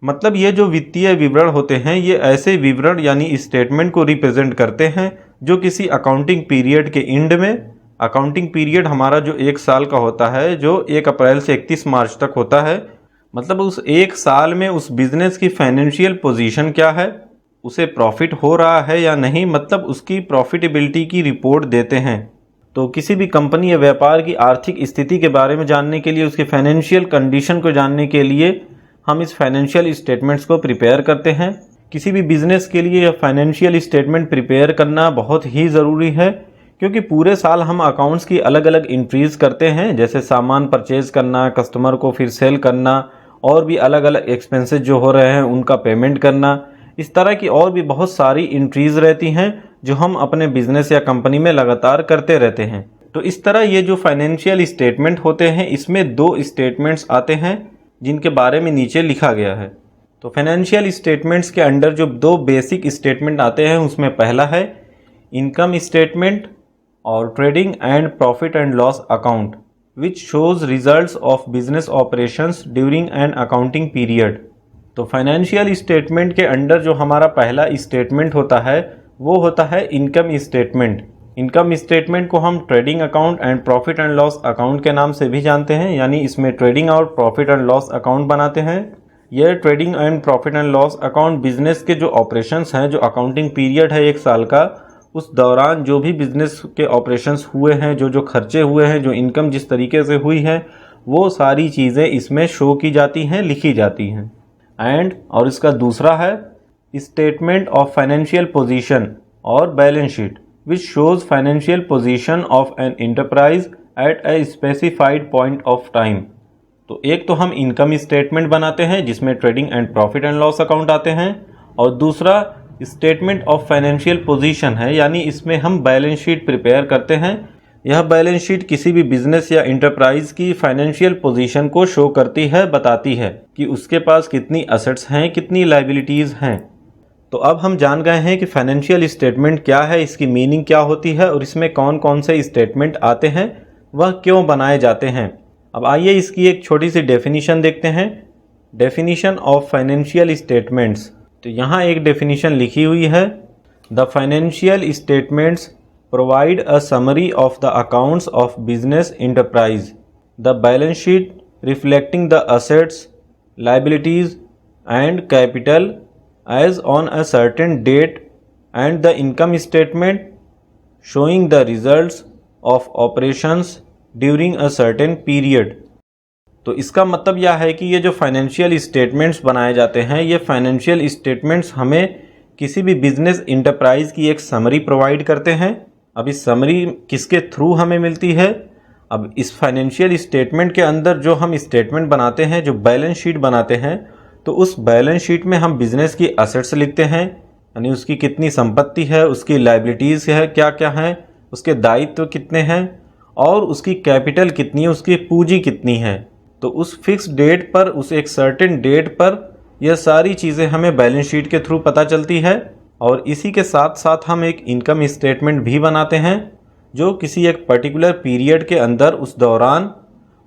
मतलब ये जो वित्तीय विवरण होते हैं ये ऐसे विवरण यानी स्टेटमेंट को रिप्रेजेंट करते हैं जो किसी अकाउंटिंग पीरियड के एंड में, अकाउंटिंग पीरियड हमारा जो एक साल का होता है, जो 1 अप्रैल से 31 मार्च तक होता है, मतलब उस एक साल में उस बिजनेस की फाइनेंशियल पोजीशन क्या है, उसे प्रॉफिट हो रहा है या नहीं, मतलब उसकी प्रॉफिटेबिलिटी की रिपोर्ट देते हैं। तो किसी भी कंपनी या व्यापार की आर्थिक स्थिति के बारे में जानने के लिए, उसके फाइनेंशियल कंडीशन को जानने के लिए हम इस फाइनेंशियल स्टेटमेंट्स को प्रिपेयर करते हैं। किसी भी बिजनेस के लिए यह फाइनेंशियल स्टेटमेंट प्रिपेयर करना बहुत ही ज़रूरी है क्योंकि पूरे साल हम अकाउंट्स की अलग अलग एंट्रीज करते हैं, जैसे सामान परचेज करना, कस्टमर को फिर सेल करना, और भी अलग अलग एक्सपेंसेस जो हो रहे हैं उनका पेमेंट करना। इस तरह की और भी बहुत सारी एंट्रीज रहती हैं जो हम अपने बिजनेस या कंपनी में लगातार करते रहते हैं। तो इस तरह ये जो फाइनेंशियल स्टेटमेंट होते हैं इसमें 2 स्टेटमेंट्स आते हैं जिनके बारे में नीचे लिखा गया है। तो फाइनेंशियल स्टेटमेंट्स के अंडर जो 2 बेसिक स्टेटमेंट आते हैं उसमें पहला है इनकम स्टेटमेंट और trading and profit and loss account which shows results of business operations during an accounting period. तो फाइनेंशियल स्टेटमेंट के अंडर जो हमारा पहला स्टेटमेंट होता है वो होता है इनकम स्टेटमेंट। इनकम स्टेटमेंट को हम trading account and profit and loss account के नाम से भी जानते हैं, यानी इसमें ट्रेडिंग और प्रॉफिट एंड लॉस अकाउंट बनाते हैं। यह trading and profit and loss account business के जो ऑपरेशंस हैं, जो अकाउंटिंग पीरियड है 1 साल का, उस दौरान जो भी बिजनेस के ऑपरेशंस हुए हैं, जो खर्चे हुए हैं, जो इनकम जिस तरीके से हुई है, वो सारी चीज़ें इसमें शो की जाती हैं, लिखी जाती हैं। और इसका दूसरा है स्टेटमेंट ऑफ फाइनेंशियल पोजीशन और balance sheet which shows financial position of an enterprise at a specified point of time। तो एक तो हम इनकम स्टेटमेंट बनाते हैं जिसमें trading and profit and loss account आते हैं, और दूसरा स्टेटमेंट ऑफ फाइनेंशियल पोजीशन है, यानी इसमें हम बैलेंस शीट प्रिपेयर करते हैं। यह बैलेंस शीट किसी भी बिजनेस या इंटरप्राइज की फाइनेंशियल पोजीशन को शो करती है, बताती है कि उसके पास कितनी असेट्स हैं, कितनी लायबिलिटीज़ हैं। तो अब हम जान गए हैं कि फाइनेंशियल स्टेटमेंट क्या है, इसकी मीनिंग क्या होती है और इसमें कौन कौन से स्टेटमेंट आते हैं, वह क्यों बनाए जाते हैं। अब आइए इसकी एक छोटी सी डेफिनेशन देखते हैं। Definition of financial statements. तो यहाँ एक डेफिनेशन लिखी हुई है, the financial statements provide a summary of the accounts of business enterprise, the balance sheet reflecting the assets, liabilities and capital as on a certain date, and the income statement showing the results of operations during a certain period। तो इसका मतलब यह है कि ये जो financial statements बनाए जाते हैं, ये फाइनेंशियल स्टेटमेंट्स हमें किसी भी बिजनेस इंटरप्राइज की एक समरी प्रोवाइड करते हैं। अब इस समरी किसके थ्रू हमें मिलती है? अब इस फाइनेंशियल स्टेटमेंट के अंदर जो हम स्टेटमेंट बनाते हैं, जो बैलेंस शीट बनाते हैं, तो उस बैलेंस शीट में हम बिजनेस की असेट्स लिखते हैं, यानी उसकी कितनी संपत्ति है, उसकी लायबिलिटीज़ है क्या क्या है, उसके दायित्व कितने हैं, और उसकी कैपिटल कितनी है, उसकी पूंजी कितनी है। तो उस फिक्स डेट पर, उस एक सर्टेन डेट पर यह सारी चीज़ें हमें बैलेंस शीट के थ्रू पता चलती है। और इसी के साथ साथ हम एक इनकम स्टेटमेंट भी बनाते हैं जो किसी एक पर्टिकुलर पीरियड के अंदर उस दौरान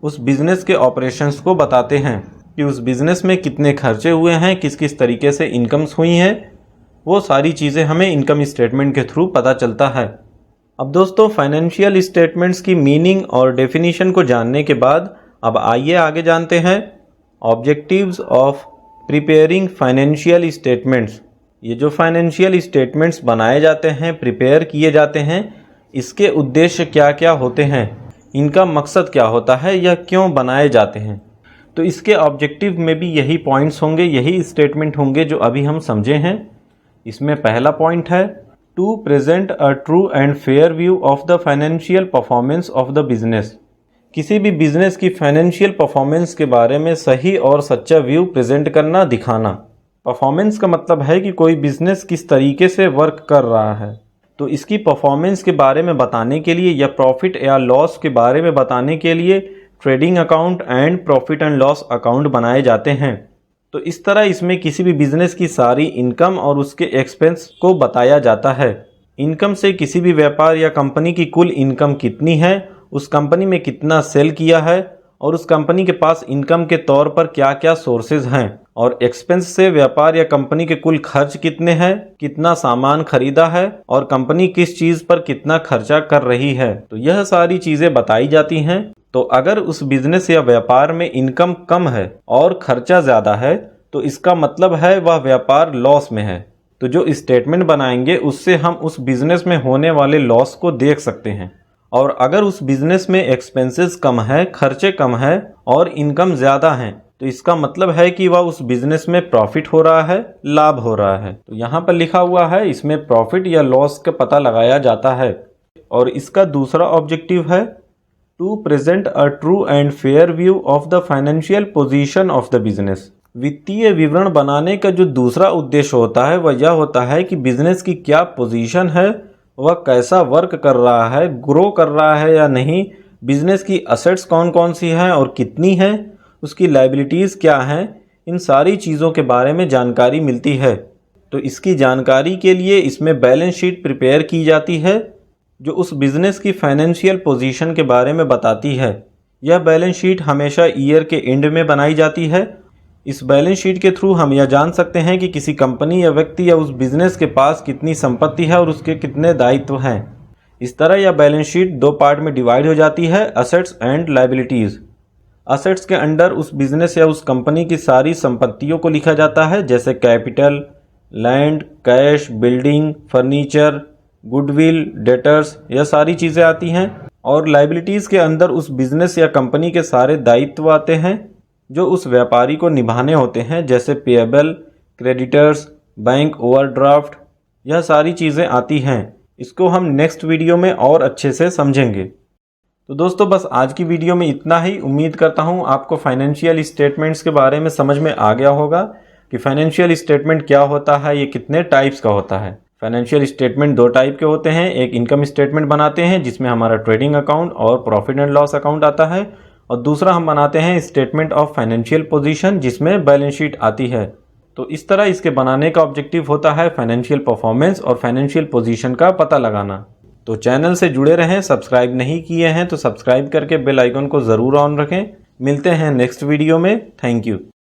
उस बिज़नेस के ऑपरेशंस को बताते हैं कि उस बिज़नेस में कितने खर्चे हुए हैं, किस किस तरीके से इनकम्स हुई हैं, वो सारी चीज़ें हमें इनकम स्टेटमेंट के थ्रू पता चलता है। अब दोस्तों, फाइनेंशियल स्टेटमेंट्स की मीनिंग और डेफिनेशन को जानने के बाद अब आइए आगे जानते हैं objectives of preparing financial statements. ये जो फाइनेंशियल स्टेटमेंट्स बनाए जाते हैं, प्रिपेयर किए जाते हैं, इसके उद्देश्य क्या क्या होते हैं, इनका मकसद क्या होता है, या क्यों बनाए जाते हैं। तो इसके ऑब्जेक्टिव में भी यही पॉइंट्स होंगे, यही स्टेटमेंट होंगे जो अभी हम समझे हैं। इसमें पहला पॉइंट है to present a true and fair view of the financial performance of the business. किसी भी बिजनेस की फाइनेंशियल परफॉर्मेंस के बारे में सही और सच्चा व्यू प्रेजेंट करना, दिखाना। परफॉर्मेंस का मतलब है कि कोई बिजनेस किस तरीके से वर्क कर रहा है, तो इसकी परफॉर्मेंस के बारे में बताने के लिए या प्रॉफिट या लॉस के बारे में बताने के लिए trading account and profit and loss account बनाए जाते हैं। तो इस तरह इसमें किसी भी बिजनेस की सारी इनकम और उसके एक्सपेंस को बताया जाता है। इनकम से किसी भी व्यापार या कंपनी की कुल इनकम कितनी है, उस कंपनी में कितना सेल किया है, और उस कंपनी के पास इनकम के तौर पर क्या क्या सोर्सेज हैं, और एक्सपेंस से व्यापार या कंपनी के कुल खर्च कितने हैं, कितना सामान खरीदा है, और कंपनी किस चीज़ पर कितना खर्चा कर रही है। तो यह सारी चीज़ें बताई जाती हैं। तो अगर उस बिजनेस या व्यापार में इनकम कम है और खर्चा ज़्यादा है, तो इसका मतलब है वह व्यापार लॉस में है। तो जो स्टेटमेंट बनाएंगे उससे हम उस बिजनेस में होने वाले लॉस को देख सकते हैं। और अगर उस बिजनेस में एक्सपेंसेस कम है, खर्चे कम है और इनकम ज़्यादा है, तो इसका मतलब है कि वह उस बिजनेस में प्रॉफिट हो रहा है, लाभ हो रहा है। तो यहाँ पर लिखा हुआ है इसमें प्रॉफिट या लॉस का पता लगाया जाता है। और इसका दूसरा ऑब्जेक्टिव है to present a true and fair view of the financial position of the business. वित्तीय विवरण बनाने का जो दूसरा उद्देश्य होता है वह यह होता है कि बिजनेस की क्या पोजीशन है, वह कैसा वर्क कर रहा है, ग्रो कर रहा है या नहीं, बिजनेस की असेट्स कौन कौन सी हैं और कितनी हैं, उसकी लायबिलिटीज़ क्या हैं, इन सारी चीज़ों के बारे में जानकारी मिलती है। तो इसकी जानकारी के लिए इसमें बैलेंस शीट प्रिपेयर की जाती है जो उस बिज़नेस की फाइनेंशियल पोजीशन के बारे में बताती है। यह बैलेंस शीट हमेशा ईयर के एंड में बनाई जाती है। इस बैलेंस शीट के थ्रू हम यह जान सकते हैं कि किसी कंपनी या व्यक्ति या उस बिज़नेस के पास कितनी संपत्ति है और उसके कितने दायित्व हैं। इस तरह यह बैलेंस शीट दो पार्ट में डिवाइड हो जाती है, असेट्स एंड लायबिलिटीज़। असेट्स के अंडर उस बिज़नेस या उस कंपनी की सारी संपत्तियों को लिखा जाता है, जैसे capital, land, cash, building, furniture, goodwill, debtors, यह सारी चीज़ें आती हैं। और लायबिलिटीज़ के अंदर उस बिज़नेस या कंपनी के सारे दायित्व आते हैं जो उस व्यापारी को निभाने होते हैं, जैसे पेएबल, क्रेडिटर्स, बैंक ओवरड्राफ्ट, यह सारी चीज़ें आती हैं। इसको हम नेक्स्ट वीडियो में और अच्छे से समझेंगे। तो दोस्तों बस आज की वीडियो में इतना ही। उम्मीद करता हूँ आपको फाइनेंशियल स्टेटमेंट्स के बारे में समझ में आ गया होगा कि फाइनेंशियल स्टेटमेंट क्या होता है, ये कितने टाइप्स का होता है। फाइनेंशियल स्टेटमेंट दो टाइप के होते हैं। एक इनकम स्टेटमेंट बनाते हैं जिसमें हमारा ट्रेडिंग अकाउंट और प्रॉफिट एंड लॉस अकाउंट आता है, और दूसरा हम बनाते हैं स्टेटमेंट ऑफ फाइनेंशियल पोजीशन जिसमें बैलेंस शीट आती है। तो इस तरह इसके बनाने का ऑब्जेक्टिव होता है फाइनेंशियल परफॉर्मेंस और फाइनेंशियल पोजीशन का पता लगाना। तो चैनल से जुड़े रहें। सब्सक्राइब नहीं किए हैं तो सब्सक्राइब करके बेल आइकन को ज़रूर ऑन रखें। मिलते हैं नेक्स्ट वीडियो में। Thank you.